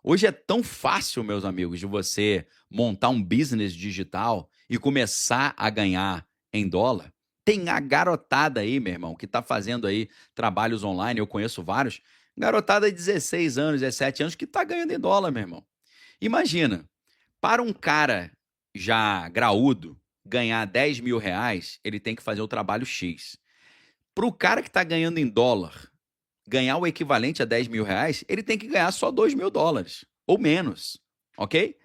Hoje é tão fácil, meus amigos, de você montar um business digital e começar a ganhar em dólar. Tem a garotada aí, meu irmão, que está fazendo aí trabalhos online, eu conheço vários. Garotada de 16 anos, 17 anos, que está ganhando em dólar, meu irmão. Imagina, para um cara já graúdo ganhar 10 mil reais, ele tem que fazer o trabalho X. Para o cara que está ganhando em dólar ganhar o equivalente a 10 mil reais, ele tem que ganhar só 2 mil dólares, ou menos, ok?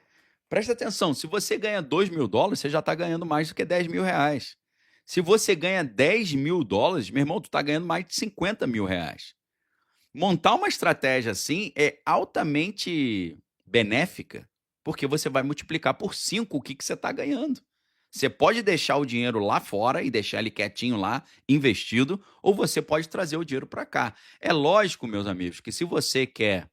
Presta atenção, se você ganha 2 mil dólares, você já está ganhando mais do que 10 mil reais. Se você ganha 10 mil dólares, meu irmão, tu está ganhando mais de 50 mil reais. Montar uma estratégia assim é altamente benéfica, porque você vai multiplicar por 5 o que você está ganhando. Você pode deixar o dinheiro lá fora e deixar ele quietinho lá, investido, ou você pode trazer o dinheiro para cá. É lógico, meus amigos, que se você quer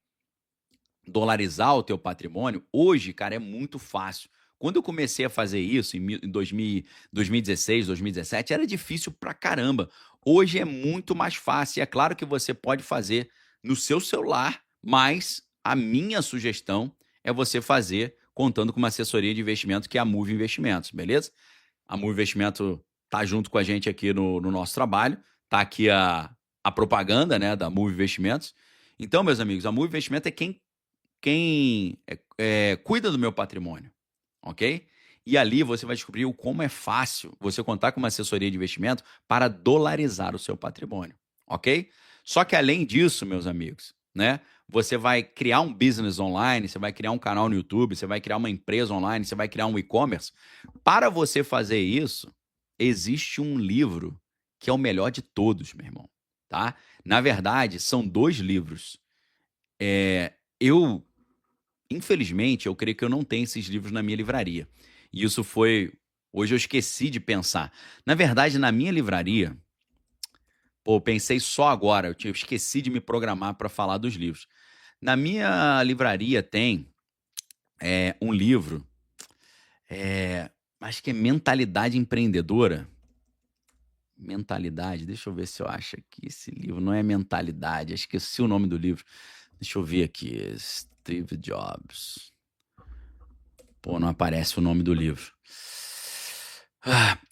dolarizar o teu patrimônio, hoje, cara, é muito fácil. Quando eu comecei a fazer isso em 2016, 2017, era difícil pra caramba. Hoje é muito mais fácil. E é claro que você pode fazer no seu celular, mas a minha sugestão é você fazer contando com uma assessoria de investimento que é a Move Investimentos, beleza? A Move Investimento tá junto com a gente aqui no nosso trabalho. Tá aqui a propaganda, né, da Move Investimentos. Então, meus amigos, a Move Investimento é quem cuida do meu patrimônio, ok? E ali você vai descobrir o como é fácil você contar com uma assessoria de investimento para dolarizar o seu patrimônio, ok? Só que além disso, meus amigos, né? Você vai criar um business online, você vai criar um canal no YouTube, você vai criar uma empresa online, você vai criar um e-commerce. Para você fazer isso, existe um livro que é o melhor de todos, meu irmão, tá? Na verdade, são 2 livros. Infelizmente, eu creio que eu não tenho esses livros na minha livraria. E isso foi... Hoje eu esqueci de pensar. Na verdade, na minha livraria... Pô, pensei só agora. Eu esqueci de me programar para falar dos livros. Na minha livraria tem um livro... acho que é Mentalidade Empreendedora. Mentalidade... Deixa eu ver se eu acho aqui esse livro. Não é Mentalidade. Esqueci o nome do livro. Deixa eu ver aqui. Steve Jobs. Pô, não aparece o nome do livro.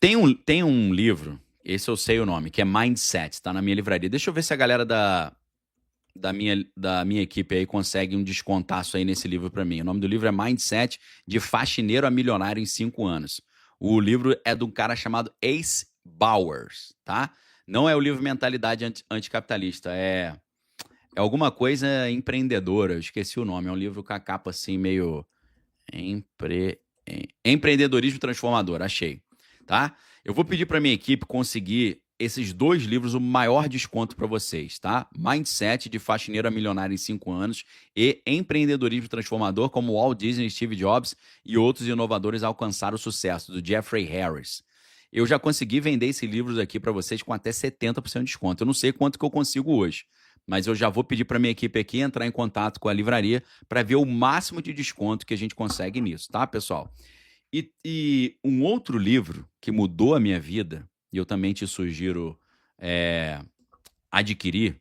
Tem um livro, esse eu sei o nome, que é Mindset, tá na minha livraria. Deixa eu ver se a galera da minha equipe aí consegue um descontaço aí nesse livro para mim. O nome do livro é Mindset, de faxineiro a milionário em 5 anos. O livro é de um cara chamado Ace Bowers, tá? Não é o livro Mentalidade Anticapitalista, é alguma coisa empreendedora, eu esqueci o nome, é um livro com a capa assim meio empreendedorismo transformador, achei, tá? Eu vou pedir para minha equipe conseguir esses 2 livros o maior desconto para vocês, tá? Mindset, de faxineiro a milionário em 5 anos, e Empreendedorismo Transformador, como Walt Disney, Steve Jobs e outros inovadores alcançaram o sucesso, do Jeffrey Harris. Eu já consegui vender esses livros aqui para vocês com até 70% de desconto. Eu não sei quanto que eu consigo hoje, mas eu já vou pedir para minha equipe aqui entrar em contato com a livraria para ver o máximo de desconto que a gente consegue nisso, tá, pessoal? E um outro livro que mudou a minha vida, e eu também te sugiro adquirir,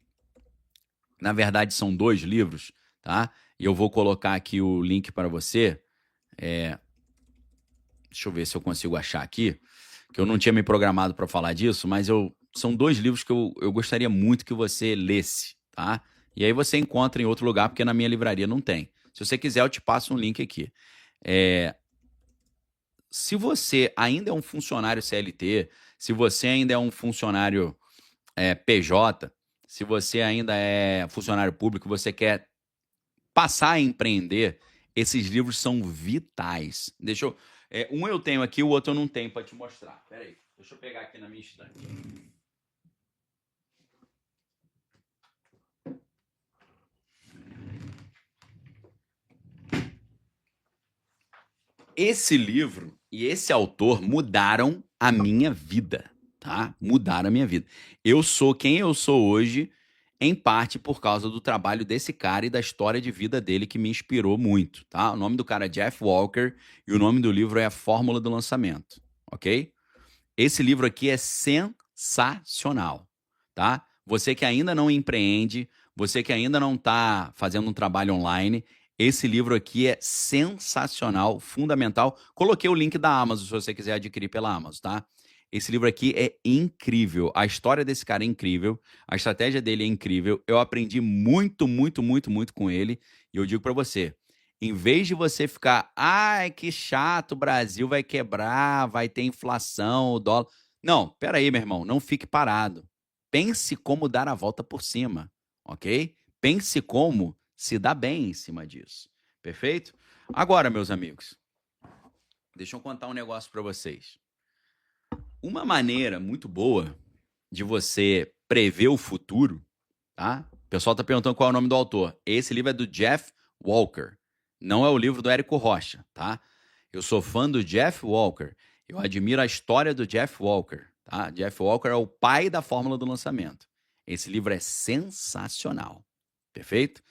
na verdade são 2 livros, tá? E eu vou colocar aqui o link para você. Deixa eu ver se eu consigo achar aqui, que eu não tinha me programado para falar disso, mas são 2 livros que eu gostaria muito que você lesse, tá? E aí você encontra em outro lugar, porque na minha livraria não tem. Se você quiser, eu te passo um link aqui. Se você ainda é um funcionário CLT, se você ainda é um funcionário PJ, se você ainda é funcionário público, você quer passar a empreender, esses livros são vitais. Um eu tenho aqui, o outro eu não tenho para te mostrar. Peraí, deixa eu pegar aqui na minha estante. Esse livro e esse autor mudaram a minha vida, tá? Mudaram a minha vida. Eu sou quem eu sou hoje, em parte por causa do trabalho desse cara e da história de vida dele que me inspirou muito, tá? O nome do cara é Jeff Walker e o nome do livro é A Fórmula do Lançamento, ok? Esse livro aqui é sensacional, tá? Você que ainda não empreende, você que ainda não está fazendo um trabalho online, esse livro aqui é sensacional, fundamental. Coloquei o link da Amazon se você quiser adquirir pela Amazon, tá? Esse livro aqui é incrível. A história desse cara é incrível. A estratégia dele é incrível. Eu aprendi muito, muito, muito, muito com ele. E eu digo para você, em vez de você ficar, ai, que chato, o Brasil vai quebrar, vai ter inflação, o dólar. Não, peraí, meu irmão, não fique parado. Pense como dar a volta por cima, ok? Pense como se dar bem em cima disso. Perfeito? Agora, meus amigos, deixa eu contar um negócio para vocês. Uma maneira muito boa de você prever o futuro, tá? O pessoal tá perguntando qual é o nome do autor. Esse livro é do Jeff Walker. Não é o livro do Érico Rocha, tá? Eu sou fã do Jeff Walker. Eu admiro a história do Jeff Walker, tá? Jeff Walker é o pai da fórmula do lançamento. Esse livro é sensacional. Perfeito?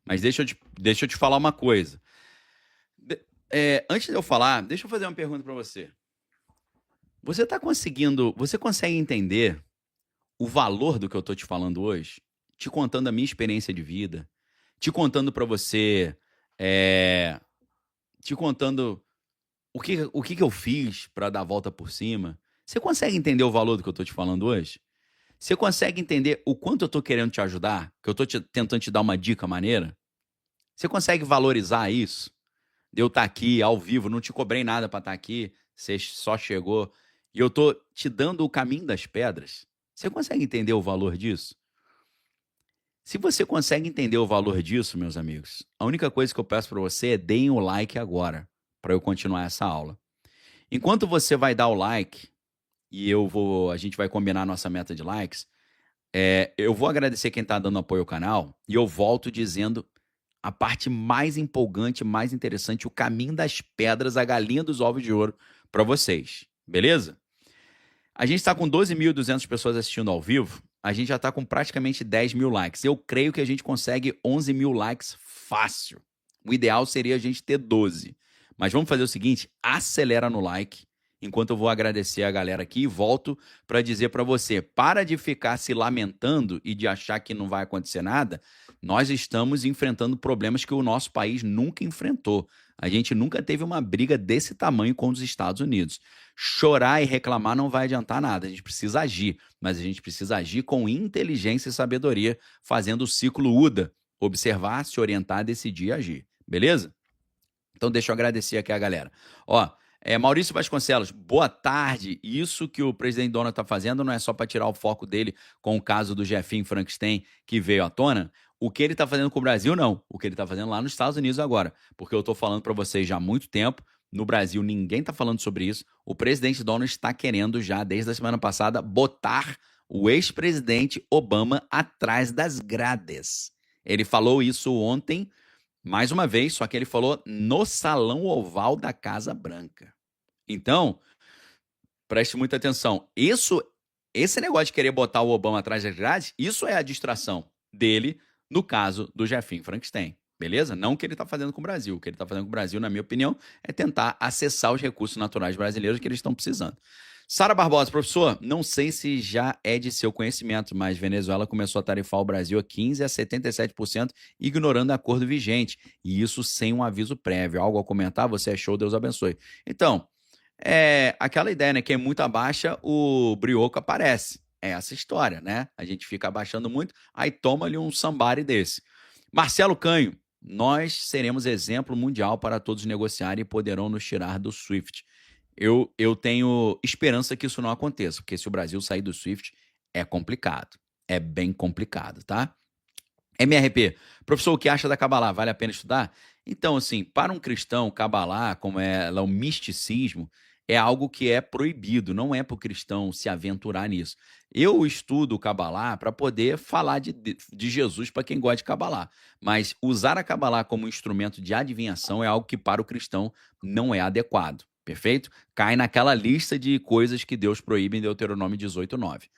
Mas deixa eu te falar uma coisa. Antes de eu falar, deixa eu fazer uma pergunta para você. Você consegue entender o valor do que eu tô te falando hoje? Te contando a minha experiência de vida, te contando para você, te contando o que eu fiz para dar a volta por cima. Você consegue entender o valor do que eu tô te falando hoje? Você consegue entender o quanto eu tô querendo te ajudar? Que eu tô tentando te dar uma dica maneira? Você consegue valorizar isso? De eu estar aqui ao vivo, não te cobrei nada para estar aqui, você só chegou e eu tô te dando o caminho das pedras. Você consegue entender o valor disso? Se você consegue entender o valor disso, meus amigos, a única coisa que eu peço para você é deem o like agora, para eu continuar essa aula. Enquanto você vai dar o like e a gente vai combinar a nossa meta de likes, eu vou agradecer quem está dando apoio ao canal e eu volto dizendo a parte mais empolgante, mais interessante, o caminho das pedras, a galinha dos ovos de ouro para vocês, beleza? A gente está com 12.200 pessoas assistindo ao vivo, a gente já está com praticamente 10 mil likes. Eu creio que a gente consegue 11 mil likes fácil. O ideal seria a gente ter 12. Mas vamos fazer o seguinte, acelera no like, enquanto eu vou agradecer a galera aqui e volto para dizer para você, para de ficar se lamentando e de achar que não vai acontecer nada. Nós estamos enfrentando problemas que o nosso país nunca enfrentou. A gente nunca teve uma briga desse tamanho com os Estados Unidos. Chorar e reclamar não vai adiantar nada. A gente precisa agir, mas a gente precisa agir com inteligência e sabedoria, fazendo o ciclo UDA. Observar, se orientar, decidir e agir. Beleza? Então deixa eu agradecer aqui a galera. Ó, Maurício Vasconcelos, boa tarde. Isso que o presidente Donald está fazendo não é só para tirar o foco dele com o caso do Jefinho Frankenstein que veio à tona? O que ele está fazendo com o Brasil, não. O que ele está fazendo lá nos Estados Unidos agora. Porque eu estou falando para vocês já há muito tempo. No Brasil, ninguém está falando sobre isso. O presidente Donald está querendo já, desde a semana passada, botar o ex-presidente Obama atrás das grades. Ele falou isso ontem, mais uma vez, só que ele falou no Salão Oval da Casa Branca. Então, preste muita atenção. Esse negócio de querer botar o Obama atrás das grades, isso é a distração dele no caso do Jefinho Frankenstein, beleza? Não o que ele está fazendo com o Brasil. O que ele está fazendo com o Brasil, na minha opinião, é tentar acessar os recursos naturais brasileiros que eles estão precisando. Sara Barbosa, professor, não sei se já é de seu conhecimento, mas Venezuela começou a tarifar o Brasil a 15% a 77%, ignorando o acordo vigente, e isso sem um aviso prévio. Algo a comentar? Você é show, Deus abençoe. Então, aquela ideia, né? Quem muito abaixa, o brioco aparece. É essa história, né? A gente fica abaixando muito, aí toma ali um somebody desse. Marcelo Canho, nós seremos exemplo mundial para todos negociarem e poderão nos tirar do SWIFT. Eu tenho esperança que isso não aconteça, porque se o Brasil sair do SWIFT, é complicado. É bem complicado, tá? MRP, professor, o que acha da Kabbalah? Vale a pena estudar? Então, assim, para um cristão, Kabbalah, como é o misticismo, é algo que é proibido, não é para o cristão se aventurar nisso. Eu estudo o Kabbalah para poder falar de Jesus para quem gosta de Kabbalah, mas usar a Kabbalah como instrumento de adivinhação é algo que para o cristão não é adequado, perfeito? Cai naquela lista de coisas que Deus proíbe em Deuteronômio 18:9.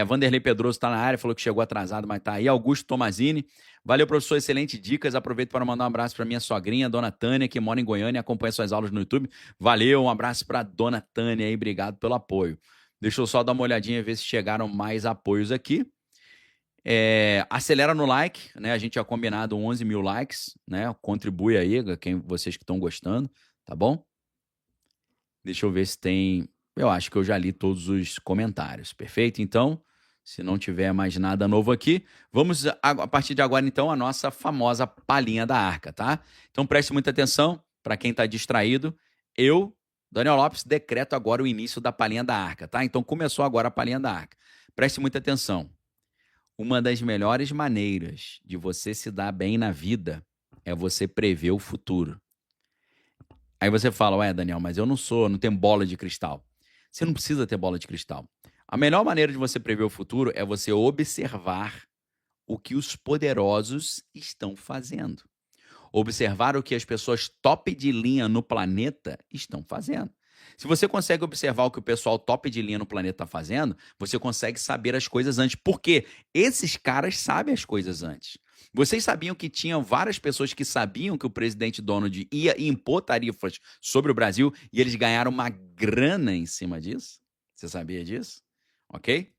Vanderlei Pedroso está na área, falou que chegou atrasado, mas tá aí. Augusto Tomazini, valeu, professor, excelente dicas. Aproveito para mandar um abraço para minha sogrinha, dona Tânia, que mora em Goiânia e acompanha suas aulas no YouTube. Valeu, um abraço para dona Tânia aí, obrigado pelo apoio. Deixa eu só dar uma olhadinha, ver se chegaram mais apoios aqui. Acelera no like, né? A gente tinha combinado 11 mil likes, né? Contribui aí, vocês que estão gostando, tá bom? Deixa eu ver se tem... Eu acho que eu já li todos os comentários, perfeito? Então, se não tiver mais nada novo aqui, vamos, a partir de agora, então, a nossa famosa palhinha da arca, tá? Então, preste muita atenção, para quem está distraído. Eu, Daniel Lopes, decreto agora o início da palhinha da arca, tá? Então, começou agora a palhinha da arca. Preste muita atenção. Uma das melhores maneiras de você se dar bem na vida é você prever o futuro. Aí você fala, ué, Daniel, mas eu não tenho bola de cristal. Você não precisa ter bola de cristal. A melhor maneira de você prever o futuro é você observar o que os poderosos estão fazendo. Observar o que as pessoas top de linha no planeta estão fazendo. Se você consegue observar o que o pessoal top de linha no planeta está fazendo, você consegue saber as coisas antes. Porque esses caras sabem as coisas antes. Vocês sabiam que tinham várias pessoas que sabiam que o presidente Donald ia impor tarifas sobre o Brasil e eles ganharam uma grana em cima disso? Você sabia disso? Ok?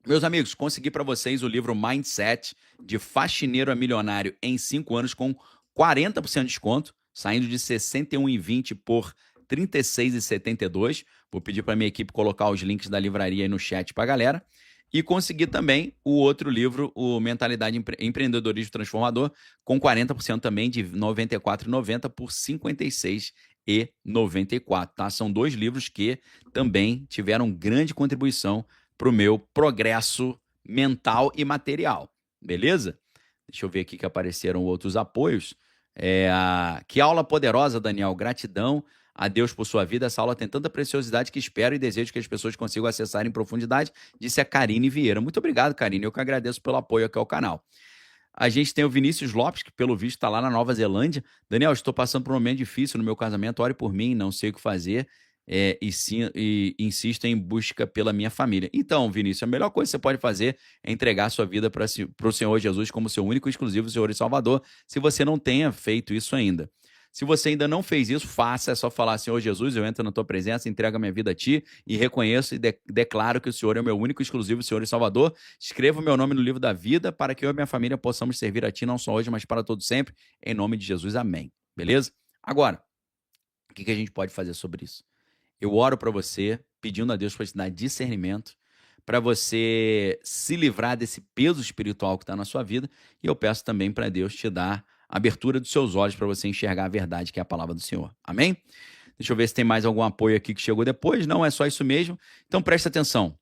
Meus amigos, consegui para vocês o livro Mindset, de faxineiro a milionário em 5 anos, com 40% de desconto, saindo de R$ 61,20 por R$ 36,72. Vou pedir para minha equipe colocar os links da livraria aí no chat para a galera. E consegui também o outro livro, o Mentalidade Empreendedorismo Transformador, com 40% também, de R$ 94,90 por R$ 56,94. Tá? São 2 livros que também tiveram grande contribuição para o meu progresso mental e material. Beleza? Deixa eu ver aqui que apareceram outros apoios. Que aula poderosa, Daniel. Gratidão a Deus por sua vida. Essa aula tem tanta preciosidade que espero e desejo que as pessoas consigam acessar em profundidade, disse a Karine Vieira. Muito obrigado, Karine. Eu que agradeço pelo apoio aqui ao canal. A gente tem o Vinícius Lopes, que pelo visto está lá na Nova Zelândia. Daniel, estou passando por um momento difícil no meu casamento. Ore por mim, não sei o que fazer. E insisto em busca pela minha família. Então, Vinícius, a melhor coisa que você pode fazer é entregar a sua vida para o Senhor Jesus como seu único e exclusivo Senhor e Salvador, se você não tenha feito isso ainda. Se você ainda não fez isso, faça. É só falar, Senhor Jesus, eu entro na tua presença, entrego a minha vida a ti e reconheço e declaro que o Senhor é o meu único e exclusivo Senhor e Salvador. Escreva o meu nome no livro da vida para que eu e minha família possamos servir a ti, não só hoje, mas para todo sempre. Em nome de Jesus, amém. Beleza? Agora, o que a gente pode fazer sobre isso? Eu oro para você, pedindo a Deus para te dar discernimento, para você se livrar desse peso espiritual que está na sua vida, e eu peço também para Deus te dar abertura dos seus olhos para você enxergar a verdade, que é a palavra do Senhor. Amém? Deixa eu ver se tem mais algum apoio aqui que chegou depois. Não, é só isso mesmo. Então presta atenção.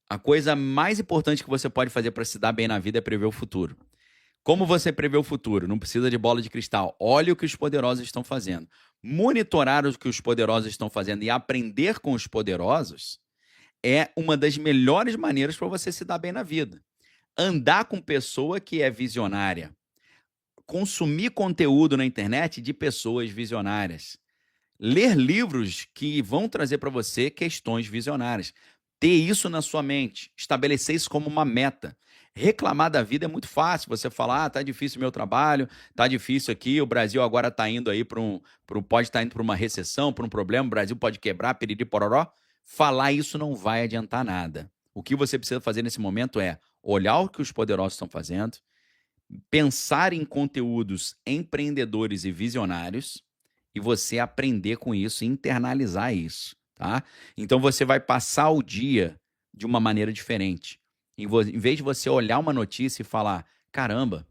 A coisa mais importante que você pode fazer para se dar bem na vida é prever o futuro. Como você prevê o futuro? Não precisa de bola de cristal. Olha o que os poderosos estão fazendo. Monitorar o que os poderosos estão fazendo e aprender com os poderosos é uma das melhores maneiras para você se dar bem na vida. Andar com pessoa que é visionária. Consumir conteúdo na internet de pessoas visionárias. Ler livros que vão trazer para você questões visionárias. Ter isso na sua mente. Estabelecer isso como uma meta. Reclamar da vida é muito fácil. Você falar, tá difícil o meu trabalho, tá difícil aqui, o Brasil agora tá indo aí pode estar indo para uma recessão, para um problema, o Brasil pode quebrar, piriri pororó. Falar isso não vai adiantar nada. O que você precisa fazer nesse momento é olhar o que os poderosos estão fazendo, pensar em conteúdos empreendedores e visionários e você aprender com isso, internalizar isso, tá? Então você vai passar o dia de uma maneira diferente. Em vez de você olhar uma notícia e falar, caramba,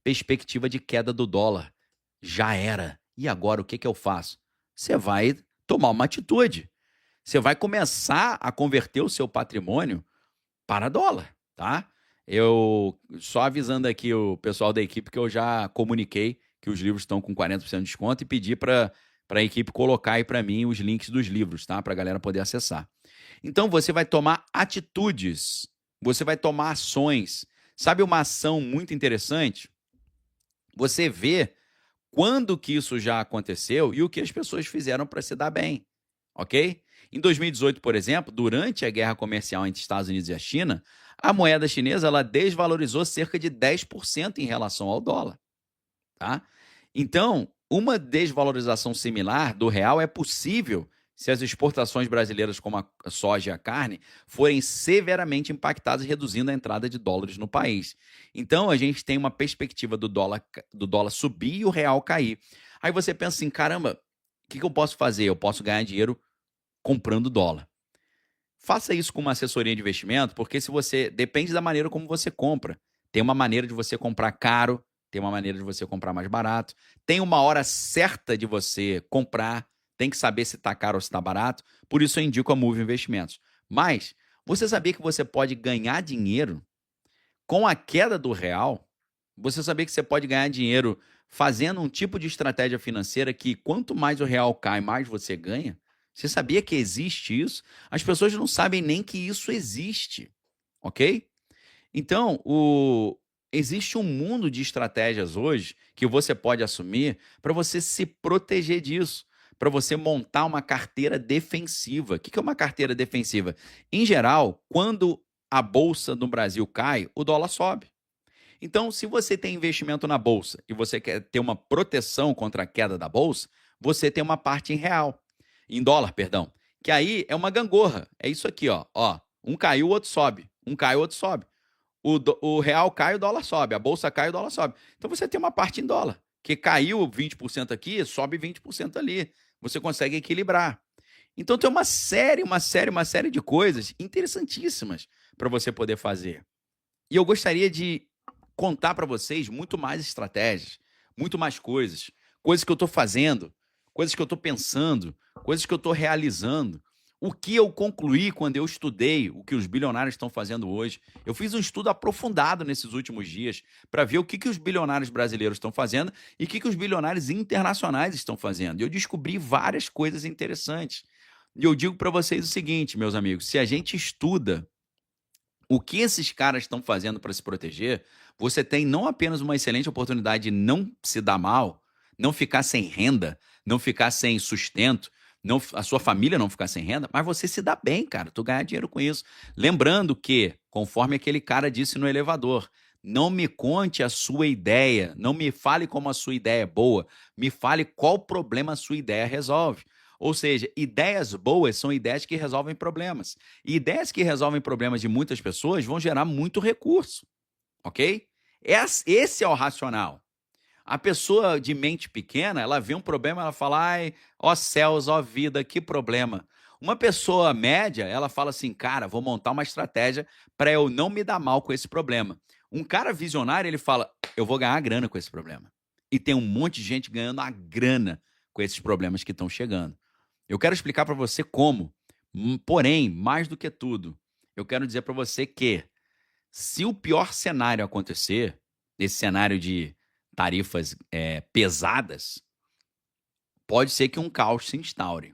perspectiva de queda do dólar, já era. E agora o que eu faço? Você vai tomar uma atitude. Você vai começar a converter o seu patrimônio para dólar, tá? Eu só avisando aqui o pessoal da equipe que eu já comuniquei que os livros estão com 40% de desconto e pedi para a equipe colocar aí para mim os links dos livros, tá? Para a galera poder acessar. Então você vai tomar atitudes, você vai tomar ações. Sabe uma ação muito interessante? Você vê quando que isso já aconteceu e o que as pessoas fizeram para se dar bem, ok? Em 2018, por exemplo, durante a guerra comercial entre Estados Unidos e a China, a moeda chinesa ela desvalorizou cerca de 10% em relação ao dólar. Tá? Então, uma desvalorização similar do real é possível se as exportações brasileiras como a soja e a carne forem severamente impactadas, reduzindo a entrada de dólares no país. Então, a gente tem uma perspectiva do dólar subir e o real cair. Aí você pensa assim, caramba, o que eu posso fazer? Eu posso ganhar dinheiro comprando dólar. Faça isso com uma assessoria de investimento, porque se você depende da maneira como você compra. Tem uma maneira de você comprar caro, tem uma maneira de você comprar mais barato, tem uma hora certa de você comprar, tem que saber se está caro ou se está barato. Por isso eu indico a Move Investimentos. Mas você sabia que você pode ganhar dinheiro com a queda do real? Você sabia que você pode ganhar dinheiro fazendo um tipo de estratégia financeira que quanto mais o real cai, mais você ganha? Você sabia que existe isso? As pessoas não sabem nem que isso existe, ok? Então, existe um mundo de estratégias hoje que você pode assumir para você se proteger disso, para você montar uma carteira defensiva. O que é uma carteira defensiva? Em geral, quando a bolsa no Brasil cai, o dólar sobe. Então, se você tem investimento na bolsa e você quer ter uma proteção contra a queda da bolsa, você tem uma parte em dólar, perdão, que aí é uma gangorra. É isso aqui, ó. Um caiu, o outro sobe. Um cai, o outro sobe. O real cai, o dólar sobe. A bolsa cai, o dólar sobe. Então você tem uma parte em dólar, que caiu 20% aqui, sobe 20% ali. Você consegue equilibrar. Então tem uma série de coisas interessantíssimas para você poder fazer. E eu gostaria de contar para vocês muito mais estratégias, muito mais coisas que eu estou fazendo, coisas que eu estou pensando, coisas que eu estou realizando. O que eu concluí quando eu estudei o que os bilionários estão fazendo hoje. Eu fiz um estudo aprofundado nesses últimos dias para ver o que os bilionários brasileiros estão fazendo e o que os bilionários internacionais estão fazendo. E eu descobri várias coisas interessantes. E eu digo para vocês o seguinte, meus amigos, se a gente estuda o que esses caras estão fazendo para se proteger, você tem não apenas uma excelente oportunidade de não se dar mal, não ficar sem renda, não ficar sem sustento, a sua família não ficar sem renda, mas você se dá bem, cara, tu ganhar dinheiro com isso. Lembrando que, conforme aquele cara disse no elevador, Não me conte a sua ideia, não me fale como a sua ideia é boa, me fale qual problema a sua ideia resolve. Ou seja, ideias boas são ideias que resolvem problemas. E ideias que resolvem problemas de muitas pessoas vão gerar muito recurso, ok? Esse é o racional. A pessoa de mente pequena, ela vê um problema, ela fala, ai, ó céus, ó vida, que problema. Uma pessoa média, ela fala assim, cara, vou montar uma estratégia para eu não me dar mal com esse problema. Um cara visionário, ele fala, eu vou ganhar grana com esse problema. E tem um monte de gente ganhando a grana com esses problemas que estão chegando. Eu quero explicar para você como. Porém, mais do que tudo, eu quero dizer para você que se o pior cenário acontecer, esse cenário de tarifas pesadas, pode ser que um caos se instaure.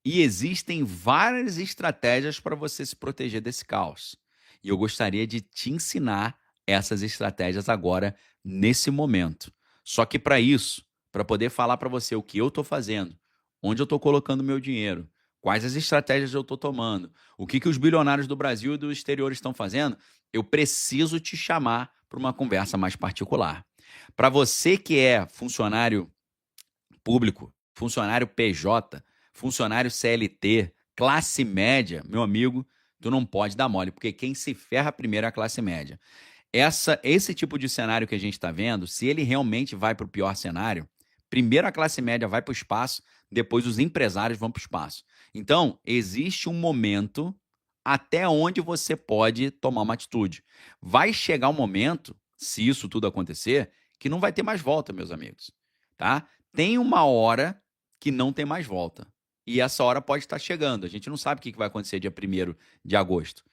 E existem várias estratégias para você se proteger desse caos. E eu gostaria de te ensinar essas estratégias agora, nesse momento. Só que para isso, para poder falar para você o que eu estou fazendo, onde eu estou colocando meu dinheiro, quais as estratégias eu estou tomando, o que os bilionários do Brasil e do exterior estão fazendo, eu preciso te chamar para uma conversa mais particular. Para você que é funcionário público, funcionário PJ, funcionário CLT, classe média, meu amigo, tu não pode dar mole, porque quem se ferra primeiro é a classe média. Esse tipo de cenário que a gente está vendo, se ele realmente vai para o pior cenário, primeiro a classe média vai para o espaço, depois os empresários vão para o espaço. Então, existe um momento até onde você pode tomar uma atitude. Vai chegar um momento, se isso tudo acontecer, que não vai ter mais volta, meus amigos. Tá? Tem uma hora que não tem mais volta. E essa hora pode estar chegando. A gente não sabe o que vai acontecer dia 1º de agosto.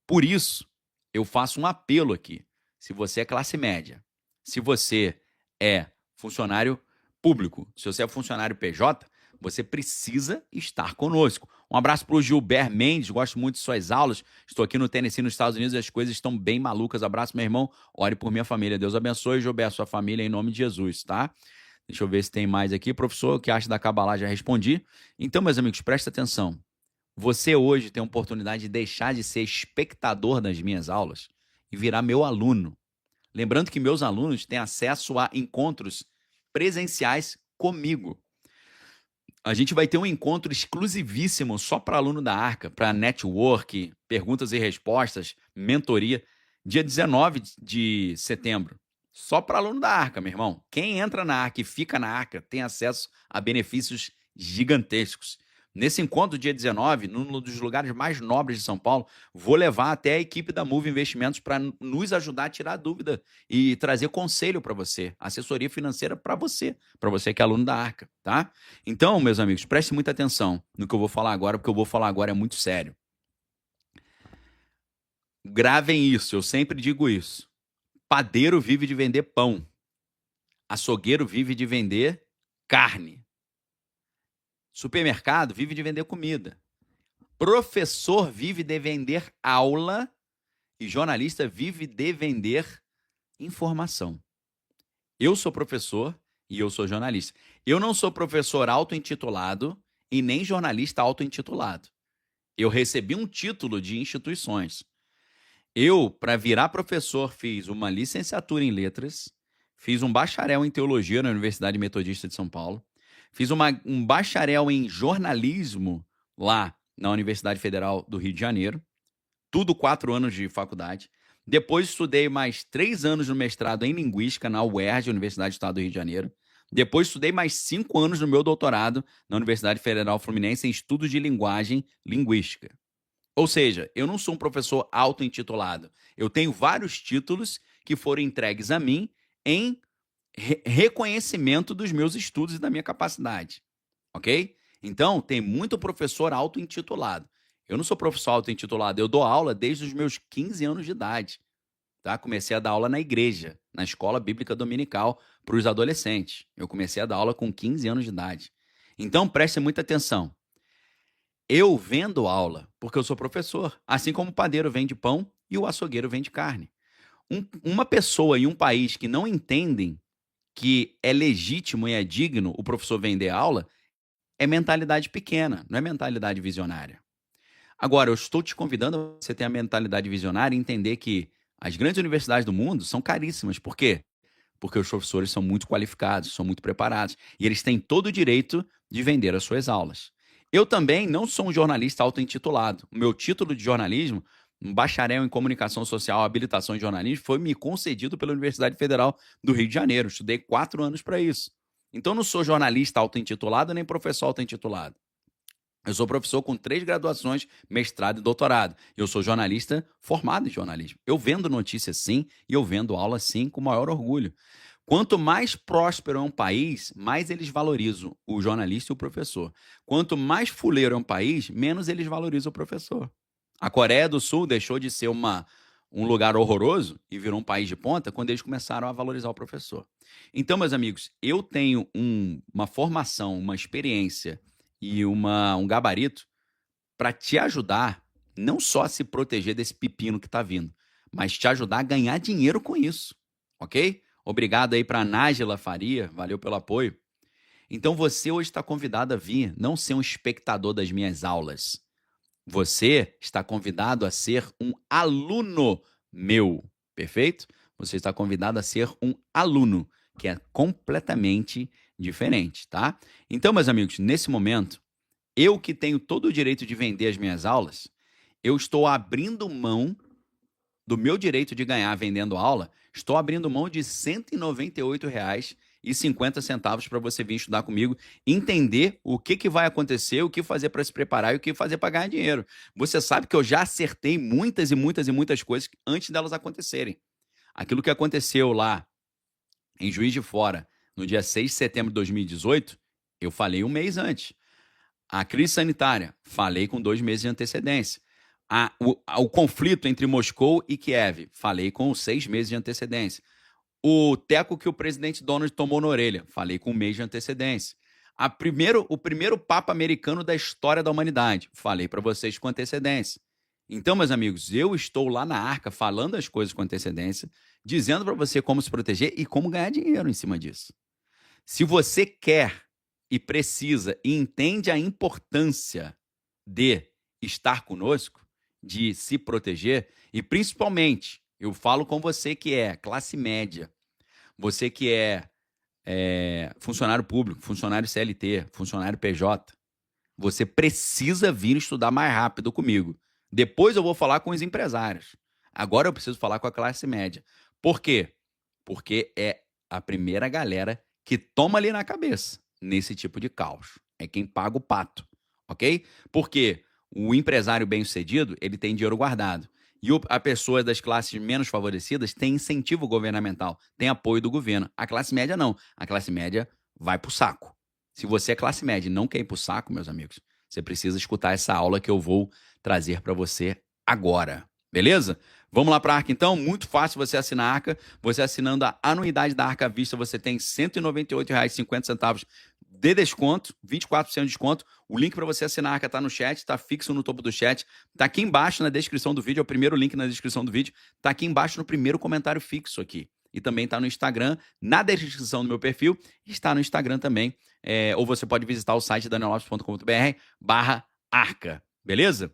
Por isso, eu faço um apelo aqui. Se você é classe média, se você é funcionário público, se você é funcionário PJ, você precisa estar conosco. Um abraço para o Gilberto Mendes, gosto muito de suas aulas. Estou aqui no Tennessee, nos Estados Unidos, e as coisas estão bem malucas. Abraço, meu irmão. Ore por minha família. Deus abençoe, Gilberto, sua família, em nome de Jesus, tá? Deixa eu ver se tem mais aqui. Professor, o que acha da Kabbalah? Já respondi. Então, meus amigos, presta atenção. Você hoje tem a oportunidade de deixar de ser espectador das minhas aulas e virar meu aluno. Lembrando que meus alunos têm acesso a encontros presenciais comigo. A gente vai ter um encontro exclusivíssimo só para aluno da Arca, para network, perguntas e respostas, mentoria, dia 19 de setembro. Só para aluno da Arca, meu irmão. Quem entra na Arca e fica na Arca tem acesso a benefícios gigantescos. Nesse encontro, dia 19, num dos lugares mais nobres de São Paulo, vou levar até a equipe da Move Investimentos para nos ajudar a tirar dúvida e trazer conselho para você, assessoria financeira para você que é aluno da Arca, tá? Então, meus amigos, preste muita atenção no que eu vou falar agora, porque o que eu vou falar agora é muito sério. Gravem isso, eu sempre digo isso. Padeiro vive de vender pão. Açougueiro vive de vender carne. Supermercado vive de vender comida. Professor vive de vender aula e jornalista vive de vender informação. Eu sou professor e eu sou jornalista. Eu não sou professor auto-intitulado e nem jornalista auto-intitulado. Eu recebi um título de instituições. Eu, para virar professor, fiz uma licenciatura em letras, fiz um bacharel em teologia na Universidade Metodista de São Paulo, fiz um bacharel em jornalismo lá na Universidade Federal do Rio de Janeiro, tudo 4 anos de faculdade. Depois estudei mais 3 anos no mestrado em linguística na UERJ, Universidade do Estado do Rio de Janeiro. Depois estudei mais 5 anos no meu doutorado na Universidade Federal Fluminense em estudos de linguagem linguística. Ou seja, eu não sou um professor auto-intitulado. Eu tenho vários títulos que foram entregues a mim em reconhecimento dos meus estudos e da minha capacidade. Ok? Então, tem muito professor auto-intitulado. Eu não sou professor auto-intitulado, eu dou aula desde os meus 15 anos de idade. Tá? Comecei a dar aula na igreja, na escola bíblica dominical para os adolescentes. Eu comecei a dar aula com 15 anos de idade. Então, preste muita atenção. Eu vendo aula porque eu sou professor, assim como o padeiro vende pão e o açougueiro vende carne. Uma pessoa em um país que não entendem que é legítimo e é digno o professor vender aula é mentalidade pequena, não é mentalidade visionária. Agora, eu estou te convidando a você ter a mentalidade visionária e entender que As grandes universidades do mundo são caríssimas. Por quê? Porque os professores são muito qualificados, são muito preparados. E eles têm todo o direito de vender as suas aulas. Eu também não sou um jornalista auto-intitulado. O meu título de jornalismo, um bacharel em comunicação social, habilitação em jornalismo, foi me concedido pela Universidade Federal do Rio de Janeiro. Estudei 4 anos para isso. Então, não sou jornalista auto-intitulado nem professor auto-intitulado. Eu sou professor com 3 graduações, mestrado e doutorado. Eu sou jornalista formado em jornalismo. Eu vendo notícias sim e eu vendo aula sim com o maior orgulho. Quanto mais próspero é um país, mais eles valorizam o jornalista e o professor. Quanto mais fuleiro é um país, menos eles valorizam o professor. A Coreia do Sul deixou de ser um lugar horroroso e virou um país de ponta quando eles começaram a valorizar o professor. Então, meus amigos, eu tenho uma formação, uma experiência e um gabarito para te ajudar não só a se proteger desse pepino que está vindo, mas te ajudar a ganhar dinheiro com isso, ok? Obrigado aí para a Nájila Faria, valeu pelo apoio. Então você hoje está convidado a vir, não ser um espectador das minhas aulas. Você está convidado a ser um aluno meu, perfeito? Você está convidado a ser um aluno, que é completamente diferente, tá? Então, meus amigos, nesse momento, eu que tenho todo o direito de vender as minhas aulas, eu estou abrindo mão do meu direito de ganhar vendendo aula, estou abrindo mão de R$ 198,50 para você vir estudar comigo, entender o que vai acontecer, o que fazer para se preparar e o que fazer para ganhar dinheiro. Você sabe que eu já acertei muitas e muitas e muitas coisas antes delas acontecerem. Aquilo que aconteceu lá em Juiz de Fora, no dia 6 de setembro de 2018, eu falei um mês antes. A crise sanitária, falei com 2 meses de antecedência. O conflito entre Moscou e Kiev, falei com 6 meses de antecedência. O teco que o presidente Donald tomou na orelha, falei com 1 mês de antecedência. O primeiro Papa americano da história da humanidade, falei para vocês com antecedência. Então, meus amigos, eu estou lá na Arca falando as coisas com antecedência, dizendo para você como se proteger e como ganhar dinheiro em cima disso. Se você quer e precisa e entende a importância de estar conosco, de se proteger, e principalmente, eu falo com você que é classe média, você que é funcionário público, funcionário CLT, funcionário PJ, você precisa vir estudar mais rápido comigo. Depois eu vou falar com os empresários. Agora eu preciso falar com a classe média. Por quê? Porque é a primeira galera que toma ali na cabeça nesse tipo de caos. É quem paga o pato, ok? Porque o empresário bem-sucedido, ele tem dinheiro guardado. E a pessoa das classes menos favorecidas tem incentivo governamental, tem apoio do governo. A classe média não. A classe média vai pro saco. Se você é classe média e não quer ir pro saco, meus amigos, você precisa escutar essa aula que eu vou trazer para você agora. Beleza? Vamos lá para a Arca, então? Muito fácil você assinar a Arca. Você assinando a anuidade da Arca à vista, você tem R$ 198,50 de desconto, 24% de desconto. O link para você assinar a Arca está no chat, está fixo no topo do chat. Está aqui embaixo na descrição do vídeo, é o primeiro link na descrição do vídeo. Está aqui embaixo no primeiro comentário fixo aqui. E também está no Instagram, na descrição do meu perfil. Está no Instagram também. Ou você pode visitar o site daniellopes.com.br/arca. Beleza?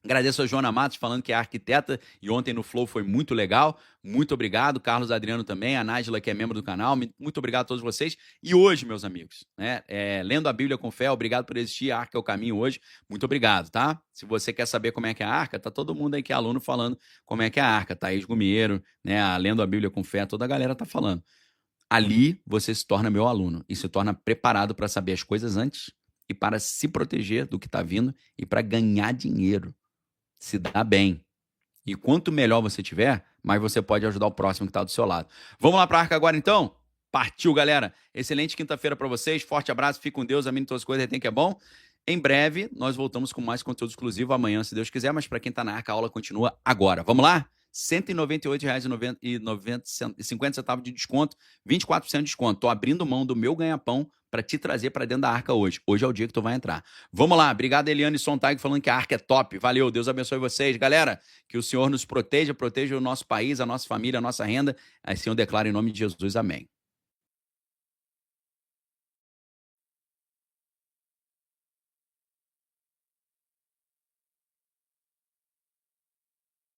Agradeço a Joana Matos falando que é arquiteta e ontem no Flow foi muito legal. Muito obrigado. Carlos Adriano também, a Nájila, que é membro do canal. Muito obrigado a todos vocês. E hoje, meus amigos, lendo a Bíblia com fé, obrigado por existir. A Arca é o caminho hoje. Muito obrigado, tá? Se você quer saber como é que é a Arca, tá todo mundo aí que é aluno falando como é que é a Arca. Thaís Gumiero, lendo a Bíblia com fé, toda a galera tá falando. Ali você se torna meu aluno e se torna preparado para saber as coisas antes e para se proteger do que está vindo e para ganhar dinheiro. Se dá bem. E quanto melhor você tiver, mais você pode ajudar o próximo que está do seu lado. Vamos lá para a Arca agora, então? Partiu, galera. Excelente quinta-feira para vocês. Forte abraço, fique com Deus, amém todas as coisas, tem que é bom. Em breve, nós voltamos com mais conteúdo exclusivo amanhã, se Deus quiser, mas para quem está na Arca, a aula continua agora. Vamos lá? R$ 198,50 de desconto, 24% de desconto. Estou abrindo mão do meu ganha-pão para te trazer para dentro da Arca hoje. Hoje é o dia que tu vai entrar. Vamos lá. Obrigado, Eliane Sontag, falando que a Arca é top. Valeu. Deus abençoe vocês. Galera, que o Senhor nos proteja o nosso país, a nossa família, a nossa renda. Assim eu declaro em nome de Jesus. Amém.